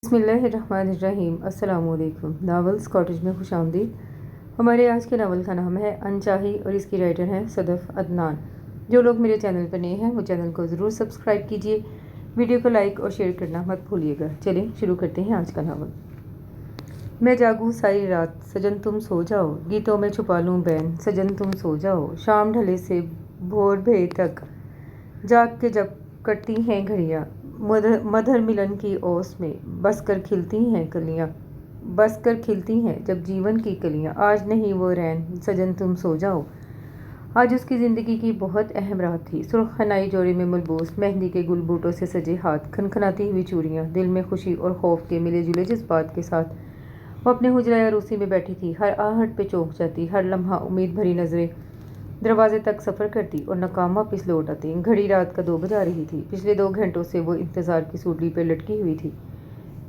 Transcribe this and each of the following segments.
बिस्मिल्लाहिर्रहमानिर्रहीम। अस्सलाम वालेकुम। नावल्स कॉटेज में खुशामदीद। हमारे आज के नावल का नाम है अनचाही और इसकी राइटर हैं सदफ अदनान। जो लोग मेरे चैनल पर नए हैं वो चैनल को ज़रूर सब्सक्राइब कीजिए, वीडियो को लाइक और शेयर करना मत भूलिएगा। चलिए शुरू करते हैं आज का नावल। मैं जागूं सारी रात, सजन तुम सो जाओ, गीतों में छुपा लूँ बैन, सजन तुम सो जाओ, शाम ढले से भोर भे तक जाग के जब कटती हैं घड़ियाँ, मधुर मिलन की ओस में बसकर खिलती हैं कलियाँ, बसकर खिलती हैं जब जीवन की कलियाँ। आज नहीं वो रैन, सजन तुम सो जाओ। आज उसकी ज़िंदगी की बहुत अहम रात थी। सुर्ख खनाई जोड़े में मलबूस, मेहंदी के गुल बूटों से सजे हाथ, खनखनाती हुई चूड़ियाँ, दिल में खुशी और खौफ के मिले जुले जज्बात के साथ वो अपने हुजरा अरूसी में बैठी थी। हर आहट पे चौंक जाती, हर लम्हा उम्मीद भरी नजरें दरवाजे तक सफ़र करती और नाकाम वापस लौट आती। घड़ी रात का 2 बजा रही थी। पिछले 2 घंटों से वो इंतज़ार की सूली पर लटकी हुई थी।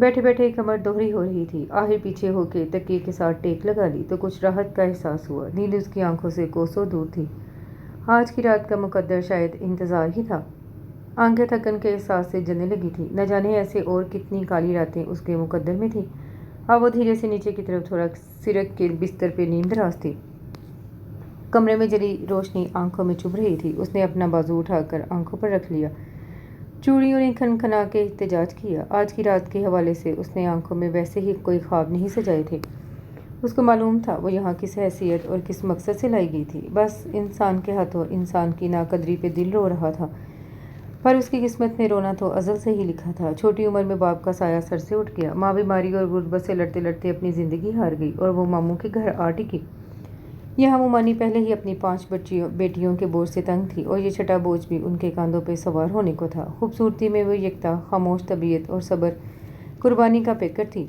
बैठे बैठे कमर दोहरी हो रही थी। आहिर पीछे होके तकिए के साथ टेक लगा ली तो कुछ राहत का एहसास हुआ। नींद उसकी आंखों से कोसों दूर थी। आज की रात का मुकद्दर शायद इंतज़ार ही था। आंखें थकन के एहसास से जलने लगी थी। न जाने ऐसे और कितनी काली रातें उसके मुकद्दर में थी। अब वो धीरे से नीचे की तरफ थोड़ा सिरक के बिस्तर पे नींदराज थी। कमरे में जली रोशनी आंखों में चुभ रही थी। उसने अपना बाजू उठाकर आंखों पर रख लिया। चूड़ियों ने खनखना के एहतजाज किया। आज की रात के हवाले से उसने आंखों में वैसे ही कोई ख्वाब नहीं सजाए थे। उसको मालूम था वो यहाँ किस हैसियत और किस मकसद से लाई गई थी। बस इंसान के हाथों इंसान की नाकदरी पे दिल रो रहा था। पर उसकी किस्मत में रोना तो अज़ल से ही लिखा था। छोटी उम्र में बाप का साया सर से उठ गया। माँ बीमारी और गुर्बत से लड़ते लड़ते अपनी ज़िंदगी हार गई और वो मामू के घर आ टिकी। यहाँ मुमानी पहले ही अपनी 5 बेटियों के बोझ से तंग थी और ये छठा बोझ भी उनके कांधों पर सवार होने को था। खूबसूरती में वो यकता, खामोश तबीयत और सब्र कुर्बानी का पेकर थी।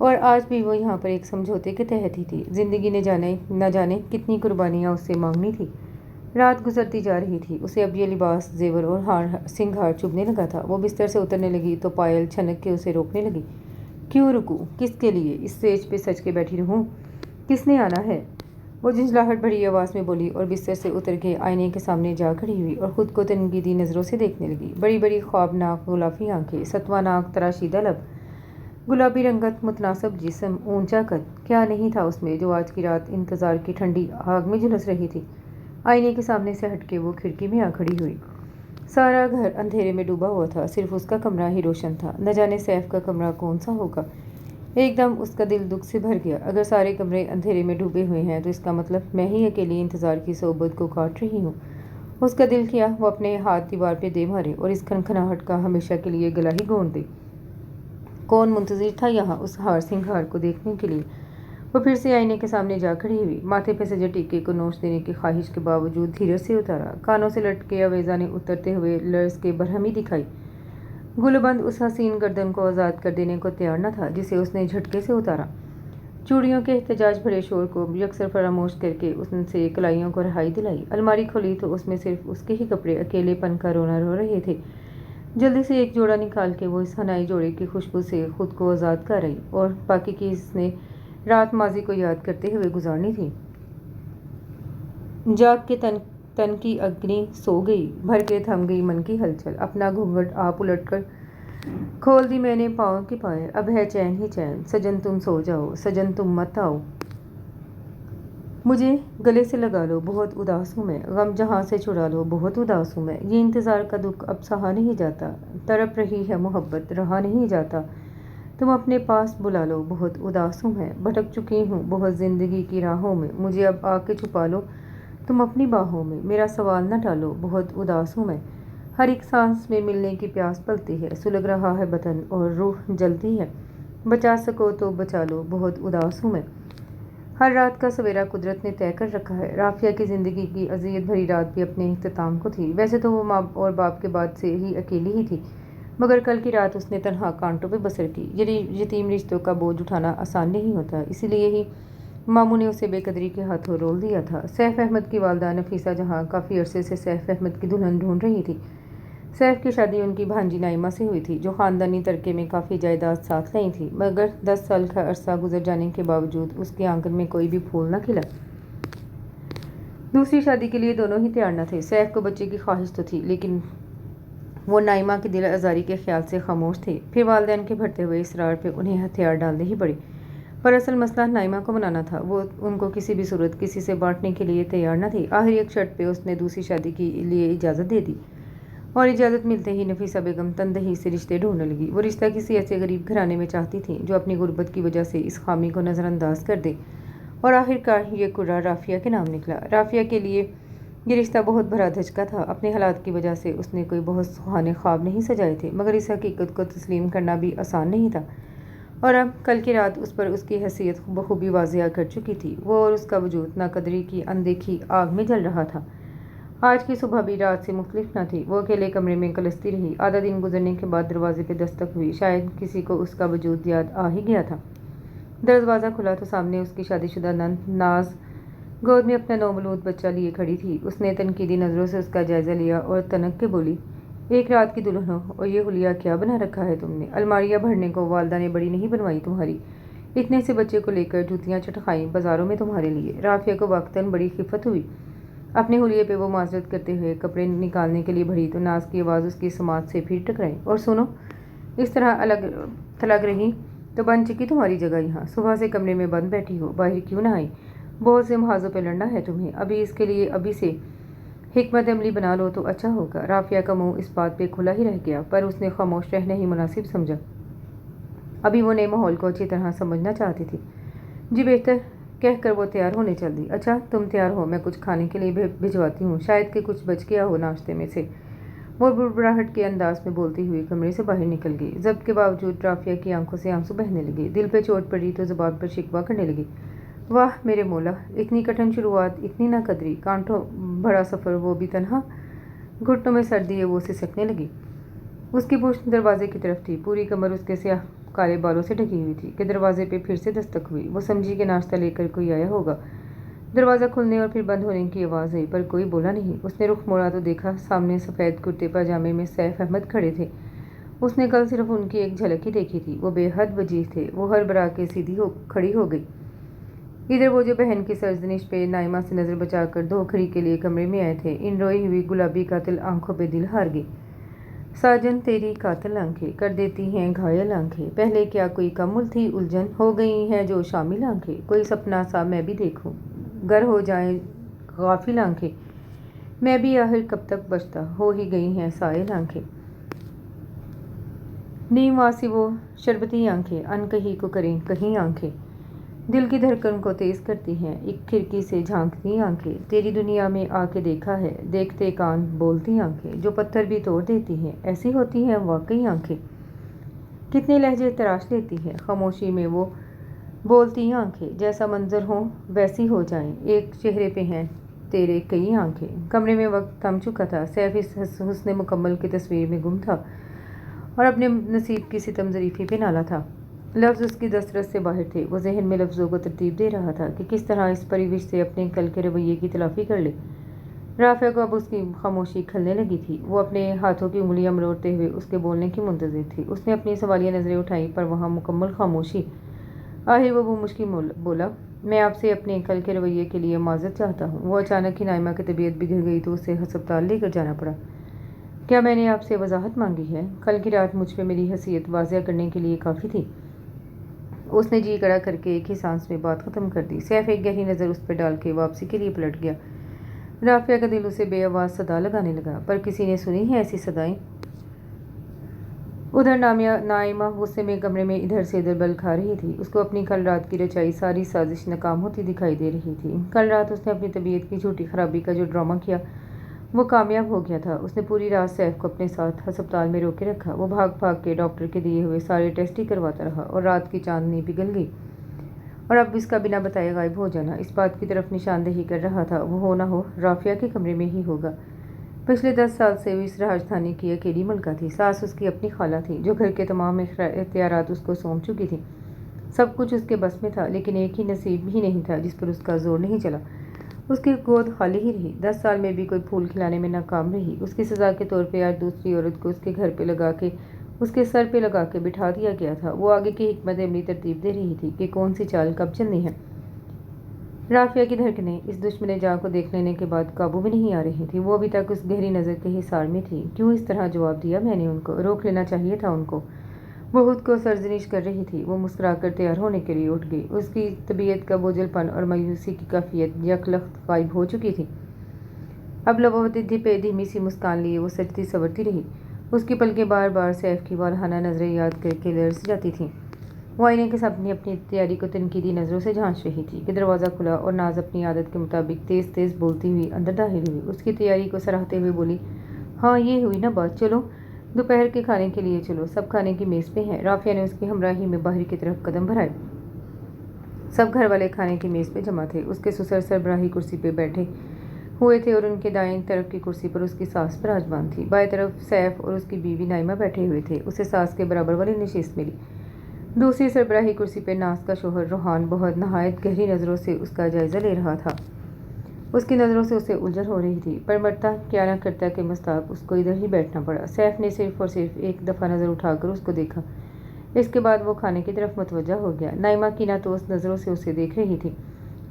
और आज भी वो यहाँ पर एक समझौते के तहत ही थी। ज़िंदगी ने न जाने कितनी कुर्बानियाँ उससे मांगनी थी। रात गुजरती जा रही थी। उसे अब ये लिबास, जेवर और सिंगार चुभने लगा था। वो बिस्तर से उतरने लगी तो पायल छनक के उसे रोकने लगी। क्यों रुकूं? किसके लिए इस स्टेज पे सच के बैठी रहूं? किसने आना है? वो झंझलाहट भरी आवाज़ में बोली और बिस्तर से उतर के आईने के सामने जा खड़ी हुई और ख़ुद को तनकीदी नज़रों से देखने लगी। बड़ी बड़ी ख्वाबनाक गुलाबी आंखें, सतवा नाक, तराशीदा लब, गुलाबी रंगत, मुतनासब जिस्म, ऊंचा कद। क्या नहीं था उसमें जो आज की रात इंतज़ार की ठंडी आग में झुलस रही थी। आईने के सामने से हटके वो खिड़की में आ खड़ी हुई। सारा घर अंधेरे में डूबा हुआ था। सिर्फ उसका कमरा ही रोशन था। न जाने सैफ का कमरा कौन सा होगा। एकदम उसका दिल दुख से भर गया। अगर सारे कमरे अंधेरे में डूबे हुए हैं तो इसका मतलब मैं ही अकेली इंतज़ार की सोबत को काट रही हूँ। उसका दिल किया वो अपने हाथ दीवार पे दे मारे और इस खनखनाहट का हमेशा के लिए गला ही गोंद दे। कौन मुंतज़िर था यहाँ उस हार सिंगार को देखने के लिए। वो फिर से आईने के सामने जा खड़ी हुई। माथे पे सजे टीके को नोच देने की ख्वाहिश के बावजूद धीरज से उतारा। कानों से लटके अवेज़ा ने उतरते हुए लर्ज़ के बरहमी दिखाई। गुलबंद उस हसीन गर्दन को आज़ाद कर देने को तैयार न था जिसे उसने झटके से उतारा। चूड़ियों के एहतजाज भरे शोर को यकसर फरामोश करके उसने कलाइयों को रिहाई दिलाई। अलमारी खोली तो उसमें सिर्फ उसके ही कपड़े अकेलेपन का रोना रो रहे थे। जल्दी से एक जोड़ा निकाल के वो इस हनाई जोड़े की खुशबू से खुद को आज़ाद कर रही और बाकी की इसने रात माजी को याद करते हुए गुजारनी थी। जाग के तन की अग्नि सो गई, भर के थम गई मन की हलचल। अपना घूंघट आप उलट कर खोल दी मैंने पाँव की पायल। अब है चैन ही चैन, सजन तुम सो जाओ, सजन तुम मत आओ। मुझे गले से लगा लो, बहुत उदास हूँ मैं। गम जहाँ से छुड़ा लो, बहुत उदास हूँ मैं। ये इंतज़ार का दुख अब सहा नहीं जाता। तड़प रही है मोहब्बत, रहा नहीं जाता। तुम अपने पास बुला लो, बहुत उदास हूँ मैं। भटक चुकी हूँ बहुत ज़िंदगी की राहों में। मुझे अब आके छुपा लो तुम अपनी बाहों में। मेरा सवाल न टालो, बहुत उदास हूँ मैं। हर एक सांस में मिलने की प्यास पलती है। सुलग रहा है बदन और रूह जलती है। बचा सको तो बचा लो, बहुत उदास हूँ मैं। हर रात का सवेरा कुदरत ने तय कर रखा है। राफिया की ज़िंदगी की अज़ियत भरी रात भी अपने इख्तिताम को थी। वैसे तो वो माँ और बाप के बाद से ही अकेली ही थी, मगर कल की रात उसने तन्हा कांटों पे बसर की। यतीम रिश्तों का बोझ उठाना आसान नहीं होता, इसलिए ही मामू ने उसे बेकदरी के हाथों रोल दिया था। सैफ अहमद की वालदा नफीसा जहाँ काफ़ी अरसे से सैफ अहमद की दुल्हन ढूंढ रही थी। सैफ की शादी उनकी भांजी नाइमा से हुई थी, जो ख़ानदानी तरके में काफ़ी जायदाद साथ लाई थी, मगर 10 साल का अरसा गुजर जाने के बावजूद उसके आंगन में कोई भी फूल न खिला। दूसरी शादी के लिए दोनों ही तैयार न थे। सैफ को बच्चे की ख्वाहिश तो थी, लेकिन वो नाइमा की दिल आज़ारी के ख्याल से खामोश थे। फिर वालिदैन के बढ़ते हुए इसरार पे उन्हें हथियार डालने ही पड़े। पर असल मसला नाइमा को मनाना था। वो उनको किसी भी सूरत किसी से बांटने के लिए तैयार न थी। आखिर एक शर्त पे उसने दूसरी शादी के लिए इजाज़त दे दी, और इजाज़त मिलते ही नफीसा बेगम तनदही से रिश्ते ढूंढने लगी। वो रिश्ता किसी ऐसे गरीब घराने में चाहती थी जो अपनी गुर्बत की वजह से इस खामी को नज़रअंदाज कर दे। और आखिरकार ये कुर्रा राफिया के नाम निकला। राफिया के लिए ये रिश्ता बहुत भरा धचका था। अपने हालात की वजह से उसने कोई बहुत सुहाने ख्वाब नहीं सजाए थे, मगर इस हकीकत को तस्लीम करना भी आसान नहीं था। और अब कल की रात उस पर उसकी हैसियत बखूबी वाज़िया कर चुकी थी। वो और उसका वजूद नाकदरी की अनदेखी आग में जल रहा था। आज की सुबह भी रात से मुख्तलिफ न थी। वो अकेले कमरे में कलसती रही। आधा दिन गुजरने के बाद दरवाजे पे दस्तक हुई। शायद किसी को उसका वजूद याद आ ही गया था। दरवाज़ा खुला तो सामने उसकी शादीशुदा नंद नाज गोद में अपना नौमलूद बच्चा लिए खड़ी थी। उसने तनकीदी नज़रों से उसका जायज़ा लिया और तनक के बोली, एक रात की दुल्हन हो, और ये हुलिया क्या बना रखा है तुमने? अलमारियाँ भरने को वालदा ने बड़ी नहीं बनवाई तुम्हारी। इतने से बच्चे को लेकर जूतियाँ चटखाई बाज़ारों में तुम्हारे लिए। राफिया को वक्तन बड़ी खिफत हुई। अपने हुलिये पे वो माजरत करते हुए कपड़े निकालने के लिए बढ़ी तो नाज की आवाज़ उसकी समाज से फिर टकराई। और सुनो, इस तरह अलग थलग रही तो बन चुकी तुम्हारी जगह यहाँ। सुबह से कमरे में बंद बैठी हो, बाहर क्यों ना आई? बहुत से महाजों पे लड़ना है तुम्हें। अभी इसके लिए अभी से हिकमत अमली बना लो तो अच्छा होगा। राफिया का मुंह इस बात पे खुला ही रह गया, पर उसने खामोश रहना ही मुनासिब समझा। अभी वो नए माहौल को अच्छी तरह समझना चाहती थी। जी बेहतर, कहकर वो तैयार होने चल दी। अच्छा तुम तैयार हो, मैं कुछ खाने के लिए भिजवाती हूँ, शायद कि कुछ बच गया हो नाश्ते में से। वो बुड़बुड़ाहट के अंदाज में बोलती हुई कमरे से बाहर निकल गई। जब्त के बावजूद राफिया की आंखों से आंसू बहने लगे। दिल पे चोट पड़ी तो ज़ुबान पर शिकवा करने लगी। वाह मेरे मौला, इतनी कठिन शुरुआत, इतनी नाकदरी, कांटों भरा सफ़र, वो भी तन्हा। घुटनों में सर्दी है, वो सिसकने लगी। उसकी पुश्त दरवाजे की तरफ थी। पूरी कमर उसके स्याह काले बालों से ढकी हुई थी कि दरवाजे पे फिर से दस्तक हुई। वो समझी कि नाश्ता लेकर कोई आया होगा। दरवाज़ा खुलने और फिर बंद होने की आवाज़ आई, पर कोई बोला नहीं। उसने रुख मोड़ा तो देखा सामने सफ़ेद कुर्ते पजामे में सैफ अहमद खड़े थे। उसने कल सिर्फ उनकी एक झलक ही देखी थी। वो बेहद वजीह थे। वो हर बरा के सीधी खड़ी हो गई। इधर वो जो बहन की सरजनिश पे नाइमा से नज़र बचाकर धोखरी के लिए कमरे में आए थे, इन रोई हुई गुलाबी कातिल आंखों पे दिल हार गई। साजन तेरी कातिल आंखें कर देती हैं घायल आंखें, पहले क्या कोई कमुल थी उलझन, हो गई हैं जो शामिल आंखें, कोई सपना सा मैं भी देखूं, गर हो जाए गाफिल आंखें, मैं भी आखिर कब तक बचता, हो ही गई हैं साइल आंखें। नीम वासी वो शरबती आंखें, अनकही को करें कहीं आंखें, दिल की धड़कन को तेज़ करती हैं, एक खिड़की से झांकती आंखें, तेरी दुनिया में आके देखा है, देखते कान बोलती आंखें, जो पत्थर भी तोड़ देती हैं, ऐसी होती हैं वाकई आंखें, कितने लहजे तराश लेती हैं, खामोशी में वो बोलती आंखें, जैसा मंजर हो वैसी हो जाएं, एक चेहरे पे हैं तेरे कई आंखें। कमरे में वक्त थम चुका था। सैफ इस हुस्न मुकम्मल की तस्वीर में गुम था और अपने नसीब की सितम ज़रीफ़ी पे नाला था। लफ्ज़ उसकी दस्तरस से बाहर थे। वो जहन में लफ्ज़ों को तरतीब दे रहा था कि किस तरह इस परिविश से अपने कल के रवैये की तलाफ़ी कर ले। राफिया को अब उसकी खामोशी खलने लगी थी। वो अपने हाथों की उंगलियां मरोड़ते हुए उसके बोलने की मुंतज़िर थी। उसने अपनी सवालिया नज़रें उठाई, पर वहाँ मुकम्मल खामोशी। आखिर वो मुश्किल बोला, मैं आपसे अपने कल के रवैये के लिए माज़रत चाहता हूँ। वो अचानक ही नाइमा की तबीयत बिगड़ गई तो उसे अस्पताल लेकर जाना पड़ा। क्या मैंने आपसे वजाहत मांगी है? कल की रात मुझ पर मेरी हैसियत वाज़िया करने के लिए काफ़ी थी। उसने जी कड़ा करके एक ही सांस में बात ख़त्म कर दी। सैफ एक गहरी नज़र उस पर डाल के वापसी के लिए पलट गया। राफिया का दिल उसे बेआवाज़ सदा लगाने लगा, पर किसी ने सुनी है ऐसी सदाएं? उधर नाइमा गुस्से में कमरे में इधर से इधर बल खा रही थी। उसको अपनी कल रात की रचाई सारी साजिश नाकाम होती दिखाई दे रही थी। कल रात उसने अपनी तबीयत की झूठी खराबी का जो ड्रामा किया वो कामयाब हो गया था। उसने पूरी रात सैफ को अपने साथ अस्पताल में रोके रखा। वो भाग भाग के डॉक्टर के दिए हुए सारे टेस्ट ही करवाता रहा और रात की चांदनी पिघल गई और अब इसका बिना बताए गायब हो जाना इस बात की तरफ निशानदेही कर रहा था वो हो ना हो राफिया के कमरे में ही होगा। पिछले 10 साल से वो इस राजधानी की अकेली मलका थी। सास उसकी अपनी खाला थी जो घर के तमाम इख्तियारात उसको सौंप चुकी थी। सब कुछ उसके बस में था, लेकिन एक ही नसीब ही नहीं था जिस पर उसका जोर नहीं चला। उसकी गोद खाली ही रही। 10 साल में भी कोई फूल खिलाने में नाकाम रही। उसकी सज़ा के तौर पे आज दूसरी औरत को उसके घर पे लगा के उसके सर पे लगा के बिठा दिया गया था। वो आगे की हिकमत अमली तरतीब दे रही थी कि कौन सी चाल कब चलनी है। رافیہ کی دھڑکنیں اس دشمن جاں کو دیکھ لینے کے بعد قابو میں نہیں آ رہی تھی۔ وہ ابھی تک اس گہری نظر کے حصار میں تھی۔ کیوں اس طرح جواب دیا میں نے ان کو؟ روک لینا چاہیے تھا ان کو۔ وہ خود کو سرزنش کر رہی تھی۔ وہ مسکرا کر تیار ہونے کے لیے اٹھ گئی۔ اس کی طبیعت کا بوجھل پن اور مایوسی کی کیفیت یکلخت غائب ہو چکی تھی۔ اب لبوں پہ دھیمی سی مسکان لیے وہ سجتی سنورتی رہی۔ اس کی پلکیں بار بار سیف کی والہانہ نظریں یاد کر کے لرز جاتی تھیں۔ وہ آئینے کے سامنے اپنی تیاری کو تنقیدی نظروں سے جھانچ رہی تھی کہ دروازہ کھلا اور ناز اپنی عادت کے مطابق تیز تیز بولتی ہوئی اندر داخل ہوئی۔ اس کی تیاری کو سراہتے ہوئے بولی، ہاں یہ ہوئی نا بات، چلو دوپہر کے کھانے کے لیے چلو، سب کھانے کی میز پہ ہیں۔ رافیہ نے اس کی ہمراہی میں باہر کی طرف قدم بڑھائے۔ سب گھر والے کھانے کی میز پہ جمع تھے۔ اس کے سسر سربراہی کرسی پہ بیٹھے ہوئے تھے اور ان کے دائیں طرف کی کرسی پر اس کی ساس براجمان تھی۔ بائیں طرف سیف اور اس کی بیوی نائمہ بیٹھے ہوئے تھے۔ اسے ساس کے برابر والی نشست ملی۔ دوسری سربراہی کرسی پہ ناز کا شوہر روحان بہت نہایت گہری نظروں سے اس کا جائزہ لے رہا تھا۔ اس کی نظروں سے اسے الجھن ہو رہی تھی، پر مرتا کیا نہ کرتا کہ مستاق اس کو ادھر ہی بیٹھنا پڑا۔ سیف نے صرف اور صرف ایک دفعہ نظر اٹھا کر اس کو دیکھا۔ اس کے بعد وہ کھانے کی طرف متوجہ ہو گیا۔ نائمہ کینہ توس نظروں سے اسے دیکھ رہی تھی۔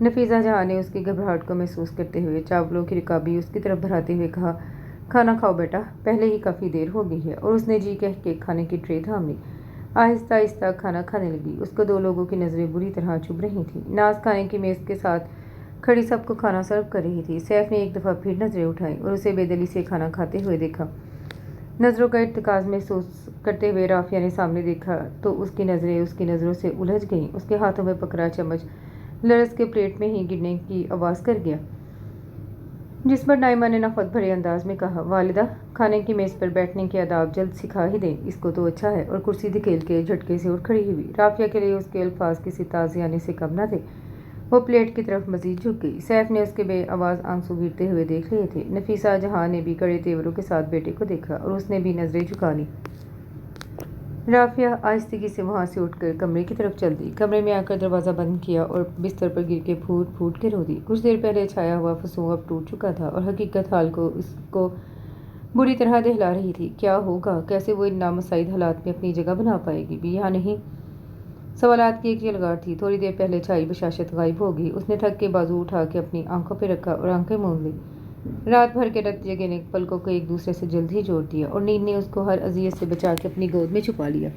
نفیسہ جہاں نے اس کی گھبراہٹ کو محسوس کرتے ہوئے چاولوں کی رکابی اس کی طرف بڑھاتے ہوئے کہا، کھانا کھاؤ بیٹا، پہلے ہی کافی دیر ہو گئی ہے، اور اس نے جی کہہ کے کھانے کی ٹرے تھام لی۔ آہستہ آہستہ کھانا کھانے لگی۔ اس کو دو لوگوں کی نظریں بری طرح چبھ رہی تھیں۔ ناز کھانے کی میز کے ساتھ کھڑی سب کو کھانا سرو کر رہی تھی۔ سیف نے ایک دفعہ پھر نظریں اٹھائیں اور اسے بے دلی سے کھانا کھاتے ہوئے دیکھا۔ نظروں کا ارتکاز محسوس کرتے ہوئے رافیہ نے سامنے دیکھا تو اس کی نظریں اس کی نظروں سے الجھ گئیں۔ اس کے ہاتھوں میں پکڑا چمچ لرز کے پلیٹ میں ہی گرنے کی آواز کر گیا، جس پر نائمہ نے نفرت بھرے انداز میں کہا، والدہ، کھانے کی میز پر بیٹھنے کے آداب جلد سکھا ہی دیں، اس کو تو اچھا ہے، اور کرسی دھکیل کے جھٹکے سے اٹھ کھڑی ہوئی۔ رافیہ کے لیے اس کے الفاظ کسی تازیانے سے کم نہ تھے۔ وہ پلیٹ کی طرف مزید جھک گئی۔ سیف نے اس کے بے آواز آنسو گرتے ہوئے دیکھ لیے تھے۔ نفیسہ جہاں نے بھی کڑے تیوروں کے ساتھ بیٹے کو دیکھا اور اس نے بھی نظریں جھکا لی۔ رافیہ آہستگی سے وہاں سے اٹھ کر کمرے کی طرف چل دی۔ کمرے میں آ کر دروازہ بند کیا اور بستر پر گر کے پھوٹ پھوٹ کے رو دی۔ کچھ دیر پہلے چھایا ہوا فسوں اب ٹوٹ چکا تھا اور حقیقت حال کو اس کو بری طرح دہلا رہی تھی۔ کیا ہوگا؟ کیسے وہ ان نامساعد حالات میں اپنی جگہ بنا پائے گی بھی یا نہیں؟ سوالات کی ایک یلغار تھی۔ تھوڑی دیر پہلے چھائی بشاشت غائب ہو گئی۔ اس نے تھک کے بازو اٹھا کے اپنی آنکھوں پہ رکھا اور آنکھیں موند لی۔ رات بھر کے رت جگے نے پلکوں کو ایک دوسرے سے جلد ہی جوڑ دیا اور نیند نے اس کو ہر اذیت سے بچا کے اپنی گود میں چھپا لیا۔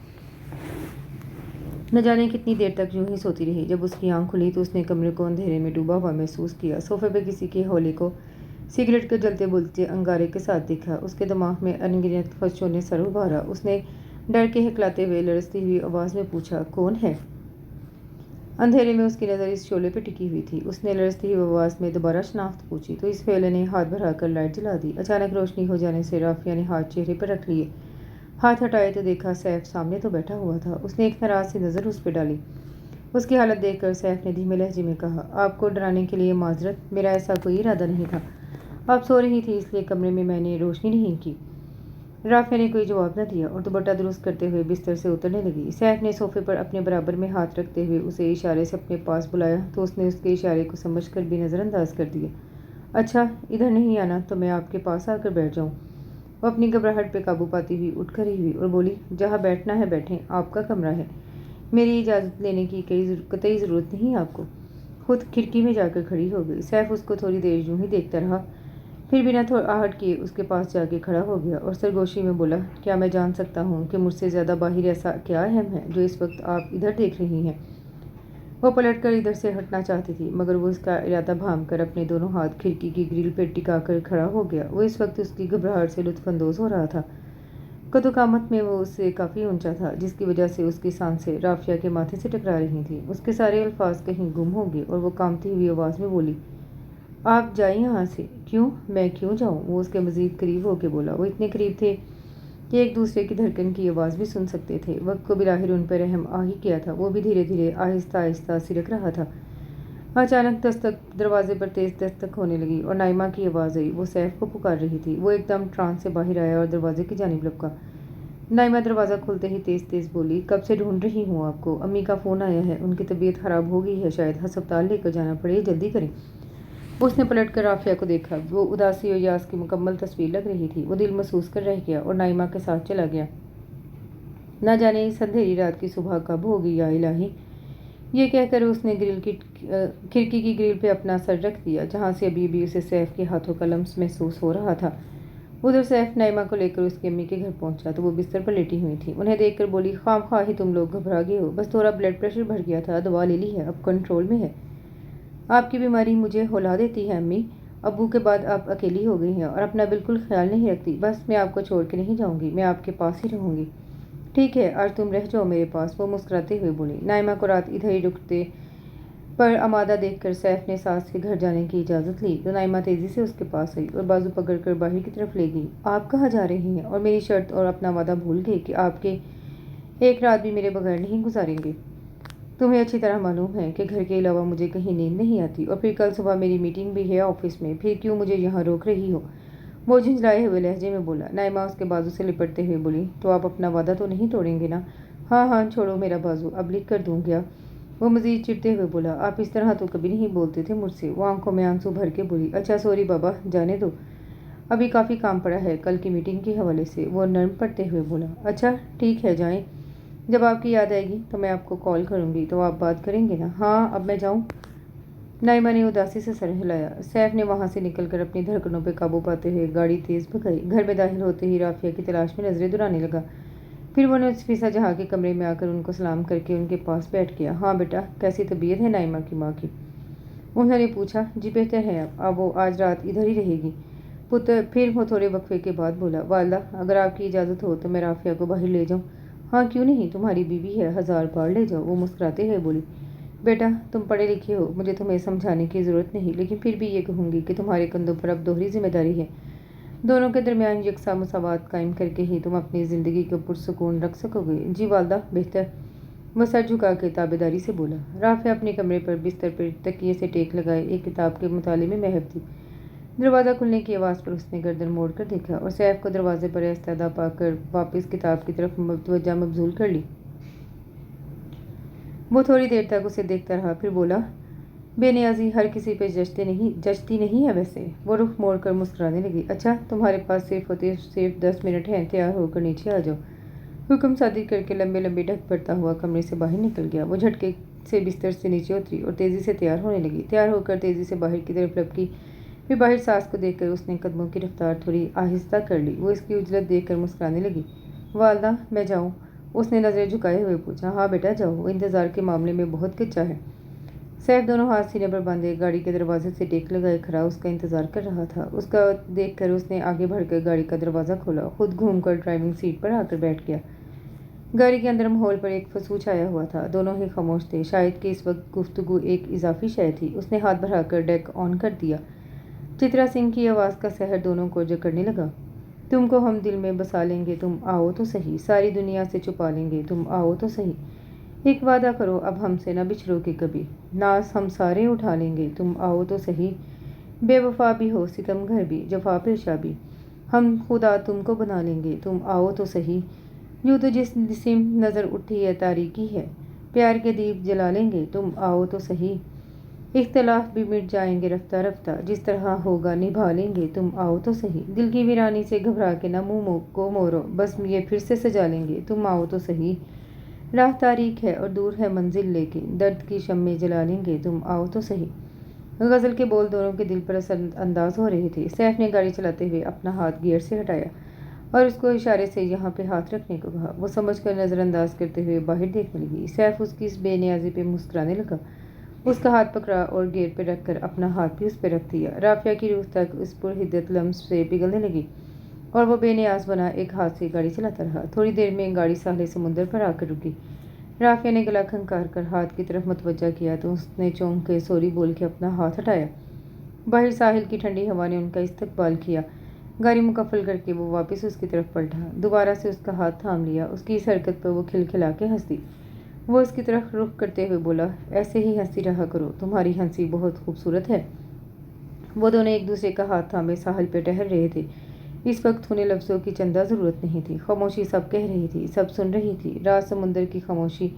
نہ جانے کتنی دیر تک یوں ہی سوتی رہی۔ جب اس کی آنکھ کھلی تو اس نے کمرے کو اندھیرے میں ڈوبا ہوا محسوس کیا۔ صوفے پہ کسی کے حولے کو سگریٹ کے جلتے بلتے انگارے کے ساتھ دیکھا۔ اس کے دماغ میں ان گنت خدشوں نے سر ابھارا۔ اس نے ڈر کے ہکلاتے ہوئے لرزتی ہوئی آواز میں پوچھا، کون ہے؟ اندھیرے میں اس کی نظر اس شعلے پہ ٹکی ہوئی تھی۔ اس نے لرزتی ہوئی آواز میں دوبارہ شناخت پوچھی تو اس فعل نے ہاتھ بڑھا کر لائٹ جلا دی۔ اچانک روشنی ہو جانے سے رافیہ نے ہاتھ چہرے پر رکھ لیے۔ ہاتھ ہٹائے تو دیکھا سیف سامنے تو بیٹھا ہوا تھا۔ اس نے ایک ناراض سی نظر اس پہ ڈالی۔ اس کی حالت دیکھ کر سیف نے دھیمے لہجے میں کہا، آپ کو ڈرانے کے لیے معذرت، میرا ایسا کوئی ارادہ نہیں تھا، آپ سو رہی تھی اس لیے کمرے میں نے روشنی نہیں کی۔ رافیہ نے کوئی جواب نہ دیا اور دوپٹہ درست کرتے ہوئے بستر سے اترنے لگی۔ سیف نے صوفے پر اپنے برابر میں ہاتھ رکھتے ہوئے اسے اشارے سے اپنے پاس بلایا تو اس نے اس کے اشارے کو سمجھ کر بھی نظر انداز کر دیا۔ اچھا، ادھر نہیں آنا تو میں آپ کے پاس آ کر بیٹھ جاؤں؟ وہ اپنی گھبراہٹ پہ قابو پاتی ہوئی اٹھ کھڑی ہوئی اور بولی، جہاں بیٹھنا ہے بیٹھیں، آپ کا کمرہ ہے، میری اجازت لینے کی قطعی ضرورت نہیں آپ کو۔ خود کھڑکی میں جا کر کھڑی ہو گئی۔ سیف اس کو تھوڑی دیر یوں ہی دیکھتا رہا، پھر بنا آہٹ کیے اس کے پاس جا کے کھڑا ہو گیا اور سرگوشی میں بولا، کیا میں جان سکتا ہوں کہ مجھ سے زیادہ باہر ایسا کیا اہم ہے جو اس وقت آپ ادھر دیکھ رہی ہیں؟ وہ پلٹ کر ادھر سے ہٹنا چاہتی تھی مگر وہ اس کا ارادہ بھانپ کر اپنے دونوں ہاتھ کھڑکی کی گرل پہ ٹکا کر کھڑا ہو گیا۔ وہ اس وقت اس کی گھبراہٹ سے لطف اندوز ہو رہا تھا۔ قد و قامت میں وہ اس سے کافی اونچا تھا، جس کی وجہ سے اس کی سانسیں رافیہ کے ماتھے سے ٹکرا رہی تھیں۔ اس کے سارے الفاظ کہیں گم ہو گئے اور وہ کانپتی ہوئی آواز میں بولی، آپ جائیں یہاں سے۔ کیوں؟ میں کیوں جاؤں؟ وہ اس کے مزید قریب ہو کے بولا۔ وہ اتنے قریب تھے کہ ایک دوسرے کی دھڑکن کی آواز بھی سن سکتے تھے۔ وقت کو بلاخر ان پر رحم آ ہی کیا تھا۔ وہ بھی دھیرے دھیرے آہستہ آہستہ سرک رہا تھا۔ اچانک دروازے پر تیز دستک ہونے لگی اور نائمہ کی آواز آئی۔ وہ سیف کو پکار رہی تھی۔ وہ ایک دم ٹرانس سے باہر آیا اور دروازے کی جانب لپکا۔ نائمہ دروازہ کھولتے ہی تیز تیز بولی، کب سے ڈھونڈ رہی ہوں آپ کو، امی کا فون آیا ہے، ان کی طبیعت خراب ہو گئی ہے، شاید ہسپتال لے کر جانا پڑے، جلدی کریں۔ اس نے پلٹ کر رافیہ کو دیکھا۔ وہ اداسی اور یاس کی مکمل تصویر لگ رہی تھی۔ وہ دل محسوس کر رہ گیا اور نائمہ کے ساتھ چلا گیا۔ نہ جانے اس اندھیری رات کی صبح کب ہوگی یا الہی، یہ کہہ کر اس نے کھڑکی کی گرل پہ اپنا سر رکھ دیا جہاں سے ابھی بھی اسے سیف کے ہاتھوں کا لمس محسوس ہو رہا تھا۔ ادھر سیف نائمہ کو لے کر اس کی امی کے گھر پہنچا تو وہ بستر پر لیٹی ہوئی تھی۔ انہیں دیکھ کر بولی، خواہ خواہ ہی تم لوگ گھبرا گئے ہو، بس تھوڑا بلڈ پریشر بڑھ گیا تھا، دوا لے لی ہے، اب کنٹرول میں ہے۔ آپ کی بیماری مجھے ہلا دیتی ہے امی، ابو کے بعد آپ اکیلی ہو گئی ہیں اور اپنا بالکل خیال نہیں رکھتی۔ بس میں آپ کو چھوڑ کے نہیں جاؤں گی، میں آپ کے پاس ہی رہوں گی۔ ٹھیک ہے، آج تم رہ جاؤ میرے پاس، وہ مسکراتے ہوئے بولی۔ نائمہ کو رات ادھر ہی رکتے پر آمادہ دیکھ کر سیف نے ساس کے گھر جانے کی اجازت لی تو نائمہ تیزی سے اس کے پاس آئی اور بازو پکڑ کر باہر کی طرف لے گئی۔ آپ کہاں جا رہے ہیں اور میری شرط اور اپنا وعدہ بھول گئے کہ آپ کے ایک رات بھی میرے بغیر نہیں گزاریں گے؟ تمہیں اچھی طرح معلوم ہے کہ گھر کے علاوہ مجھے کہیں نیند نہیں آتی، اور پھر کل صبح میری میٹنگ بھی ہے آفس میں، پھر کیوں مجھے یہاں روک رہی ہو؟ وہ جھنجھلائے ہوئے لہجے میں بولا۔ نائمہ اس کے بازو سے لپٹتے ہوئے بولی، تو آپ اپنا وعدہ تو نہیں توڑیں گے نا؟ ہاں ہاں، چھوڑو میرا بازو، اب لکھ کر دوں گیا؟ وہ مزید چڑھتے ہوئے بولا۔ آپ اس طرح تو کبھی نہیں بولتے تھے مجھ سے۔ وہ آنکھوں میں آنسو بھر کے بولی، اچھا سوری بابا، جانے دو، ابھی کافی کام پڑا ہے کل کی میٹنگ کے حوالے سے۔ وہ نرم پڑتے ہوئے بولا، اچھا ٹھیک ہے جائیں، جب آپ کی یاد آئے گی تو میں آپ کو کال کروں گی تو آپ بات کریں گے نا؟ ہاں، اب میں جاؤں؟ نائمہ نے اداسی سے سر ہلایا۔ سیف نے وہاں سے نکل کر اپنی دھڑکنوں پہ قابو پاتے ہوئے گاڑی تیز بھگائی۔ گھر میں داخل ہوتے ہی رافیہ کی تلاش میں نظریں دوڑانے لگا، پھر وہ نفیسہ جہاں کے کمرے میں آ کر ان کو سلام کر کے ان کے پاس بیٹھ گیا۔ ہاں بیٹا، کیسی طبیعت ہے نائمہ کی ماں کی؟ انہوں نے پوچھا۔ جی بہتر ہے اب وہ آج رات ادھر ہی رہے گی پتر۔ پھر وہ تھوڑے وقفے کے بعد بولا، والدہ اگر آپ کی اجازت ہو تو میں رافیہ کو باہر لے جاؤں؟ ہاں کیوں نہیں، تمہاری بیوی ہے، 1000 بار لے جاؤ، وہ مسکراتے ہوئے بولی۔ بیٹا تم پڑھے لکھے ہو، مجھے تمہیں سمجھانے کی ضرورت نہیں، لیکن پھر بھی یہ کہوں گی کہ تمہارے کندھوں پر اب دوہری ذمہ داری ہے۔ دونوں کے درمیان یکساں مساوات قائم کر کے ہی تم اپنی زندگی کو پرسکون رکھ سکو گے۔ جی والدہ بہتر، وہ سر جھکا کے تابعداری سے بولا۔ رافیہ اپنے کمرے پر بستر پر تکیے سے ٹیک لگائے ایک کتاب کے مطالعے میں محو تھی۔ دروازہ کھلنے کی آواز پر اس نے گردن موڑ کر دیکھا اور سیف کو دروازے پر ایستادہ پا کر واپس کتاب کی طرف توجہ مبذول کر لی۔ وہ تھوڑی دیر تک اسے دیکھتا رہا، پھر بولا، بے نیازی ہر کسی پہ جچتی نہیں ہے ویسے۔ وہ رخ موڑ کر مسکرانے لگی۔ اچھا تمہارے پاس صرف 10 منٹ ہیں، تیار ہو کر نیچے آ جاؤ۔ حکم صادر کر کے لمبے لمبے ڈھک پڑتا ہوا کمرے سے باہر نکل گیا۔ وہ جھٹکے سے بستر سے نیچے اتری اور تیزی سے تیار ہونے لگی۔ تیار ہو کر تیزی سے باہر کی طرف لپکی، پھر باہر ساس کو دیکھ کر اس نے قدموں کی رفتار تھوڑی آہستہ کر لی۔ وہ اس کی عجلت دیکھ کر مسکرانے لگی۔ والدہ میں جاؤں؟ اس نے نظریں جھکائے ہوئے پوچھا۔ ہاں بیٹا جاؤ، وہ انتظار کے معاملے میں بہت کچا ہے۔ سیف دونوں ہاتھ سینے پر باندھے گاڑی کے دروازے سے ٹیک لگائے کھڑا اس کا انتظار کر رہا تھا۔ اس کا دیکھ کر اس نے آگے بڑھ کر گاڑی کا دروازہ کھولا، خود گھوم کر ڈرائیونگ سیٹ پر آ کر بیٹھ گیا۔ گاڑی کے اندر ماحول پر ایک فسو چھایا ہوا تھا، دونوں ہی خاموش تھے، شاید کہ اس وقت گفتگو ایک اضافی شے تھی۔ اس نے ہاتھ بڑھا کر ڈیک آن کر دیا۔ چترا سنگھ کی آواز کا سحر دونوں کو جکڑنے لگا۔ تم کو ہم دل میں بسا لیں گے، تم آؤ تو صحیح، ساری دنیا سے چھپا لیں گے، تم آؤ تو صحیح، ایک وعدہ کرو اب ہم سے نہ بچھڑو گے کبھی، ناز ہم سارے اٹھا لیں گے، تم آؤ تو صحیح، بے وفا بھی ہو ستم گھر بھی، جفا پیشہ بھی، ہم خدا تم کو بنا لیں گے، تم آؤ تو صحیح، یوں تو جس سمت نظر اٹھی ہے تاریکی ہے، پیار کے دیپ جلا لیں گے، تم آؤ تو صحیح، اختلاف بھی مٹ جائیں گے رفتہ رفتہ، جس طرح ہوگا نبھا لیں گے، تم آؤ تو صحیح، دل کی ویرانی سے گھبرا کے نہ منہ کو موڑو، بس یہ پھر سے سجا لیں گے، تم آؤ تو صحیح، راہ تاریک ہے اور دور ہے منزل لیکن درد کی شمعیں جلا لیں گے، تم آؤ تو صحیح۔ غزل کے بول دونوں کے دل پر اثر انداز ہو رہے تھے۔ سیف نے گاڑی چلاتے ہوئے اپنا ہاتھ گیئر سے ہٹایا اور اس کو اشارے سے یہاں پہ ہاتھ رکھنے کو کہا۔ وہ سمجھ کر نظر انداز کرتے ہوئے باہر دیکھنے لگی۔ سیف اس کی اس بے نیازی پہ مسکرانے لگا، اس کا ہاتھ پکڑا اور گیئر پہ رکھ کر اپنا ہاتھ بھی اس پہ رکھ دیا۔ رافیہ کی روح تک اس پرحدت لمس سے پگھلنے لگی اور وہ بے نیاز بنا ایک ہاتھ سے گاڑی چلاتا رہا۔ تھوڑی دیر میں گاڑی ساحل سمندر پر آ کر رکی۔ رافیہ نے گلا کھنکار کر ہاتھ کی طرف متوجہ کیا تو اس نے چونک کے سوری بول کے اپنا ہاتھ ہٹایا۔ باہر ساحل کی ٹھنڈی ہوا نے ان کا استقبال کیا۔ گاڑی مکفل کر کے وہ واپس اس کی طرف پلٹا، دوبارہ سے اس کا ہاتھ تھام لیا۔ اس کی اس حرکت پر وہ کھلکھلا کے ہنس دی۔ وہ اس کی طرف رخ کرتے ہوئے بولا، ایسے ہی ہنستی رہا کرو، تمہاری ہنسی بہت خوبصورت ہے۔ وہ دونوں ایک دوسرے کا ہاتھ تھامے ساحل پہ ٹہل رہے تھے۔ اس وقت انہیں لفظوں کی چندہ ضرورت نہیں تھی، خاموشی سب کہہ رہی تھی، سب سن رہی تھی، رات سمندر کی خاموشی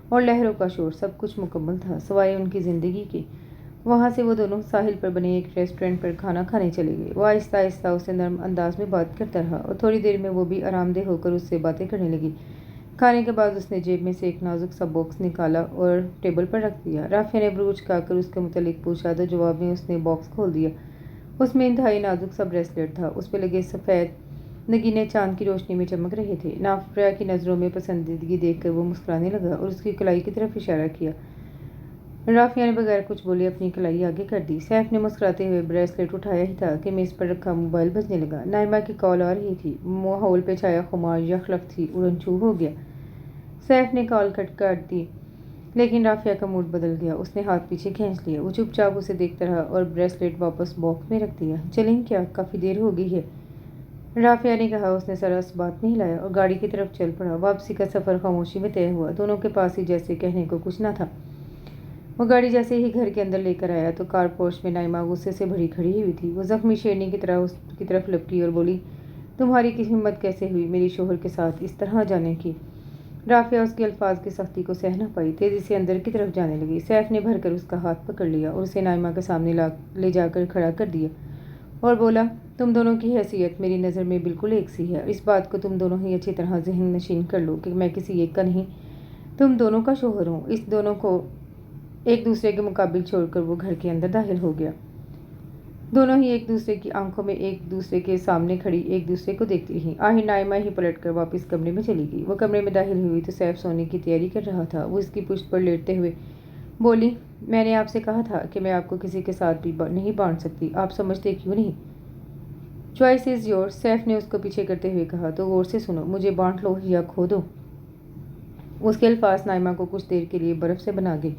اور لہروں کا شور، سب کچھ مکمل تھا سوائے ان کی زندگی کے۔ وہاں سے وہ دونوں ساحل پر بنے ایک ریسٹورینٹ پر کھانا کھانے چلے گئے۔ وہ آہستہ آہستہ اسے نرم انداز میں بات کرتا رہا اور تھوڑی دیر میں وہ بھی آرام دہ ہو کر اس سے باتیں کرنے لگی۔ کھانے کے بعد اس نے جیب میں سے ایک نازک سا باکس نکالا اور ٹیبل پر رکھ دیا۔ رافعہ نے بروچ کا کر اس کے متعلق پوچھا تو جواب میں اس نے باکس کھول دیا۔ اس میں انتہائی نازک سا بریسلیٹ تھا۔ اس پہ لگے سفید نگینے چاند کی روشنی میں چمک رہے تھے۔ رافعہ کی نظروں میں پسندیدگی دیکھ کر وہ مسکرانے لگا اور اس کی کلائی کی طرف اشارہ کیا۔ رافعہ نے بغیر کچھ بولے اپنی کلائی آگے کر دی۔ سیف نے مسکراتے ہوئے بریسلیٹ اٹھایا ہی تھا کہ میز پر رکھا موبائل بجنے لگا۔ نائمہ کی کال آ رہی تھی۔ ماحول پہ چھایا خمار یخلف تھی، اڑن چھو ہو گیا۔ سیف نے کال کاٹ دی لیکن رافعہ کا موڈ بدل گیا۔ اس نے ہاتھ پیچھے کھینچ لیا۔ وہ چپ چاپ اسے دیکھتا رہا اور بریسلیٹ واپس باکس میں رکھ دیا۔ چلیں کیا؟ کافی دیر ہو گئی ہے، رافعہ نے کہا۔ اس نے سر اس بات میں ہلایا اور گاڑی کی طرف چل پڑا۔ واپسی کا سفر خاموشی میں طے ہوا۔ دونوں کے پاس ہی جیسے کہنے کو کچھ نہ تھا۔ وہ گاڑی جیسے ہی گھر کے اندر لے کر آیا تو کار پورچ میں نائمہ غصے سے بھری کھڑی ہوئی تھی۔ وہ زخمی شیرنی کی طرح اس کی طرف لپکی اور بولی، تمہاری ہمت کیسے ہوئی میری شوہر کے ساتھ اس طرح جانے کی؟ رافعہ اس کے الفاظ کی سختی کو سہ نہ پائی، تیزی سے اندر کی طرف جانے لگی۔ سیف نے بھر کر اس کا ہاتھ پکڑ لیا اور اسے نائمہ کے سامنے لے جا کر کھڑا کر دیا اور بولا، تم دونوں کی حیثیت میری نظر میں بالکل ایک سی ہے۔ اس بات کو تم دونوں ہی اچھی طرح ذہن نشین کر لو کہ میں کسی ایک کا نہیں، تم دونوں کا شوہر ہوں۔ اس دونوں کو ایک دوسرے کے مقابل چھوڑ کر وہ گھر کے اندر داخل ہو گیا۔ دونوں ہی ایک دوسرے کی آنکھوں میں ایک دوسرے کے سامنے کھڑی ایک دوسرے کو دیکھتی رہیں۔ آخر نائمہ ہی پلٹ کر واپس کمرے میں چلی گئی۔ وہ کمرے میں داخل ہوئی تو سیف سونے کی تیاری کر رہا تھا۔ وہ اس کی پشت پر لیٹتے ہوئے بولی، میں نے آپ سے کہا تھا کہ میں آپ کو کسی کے ساتھ بھی نہیں بانٹ سکتی، آپ سمجھتے کیوں نہیں؟ چوائس از یورس، سیف نے اس کو پیچھے کرتے ہوئے کہا۔ تو غور سے سنو، مجھے بانٹ لو یا کھو دو۔ اس کے الفاظ نائمہ کو کچھ دیر کے لیے برف سے بنا گئے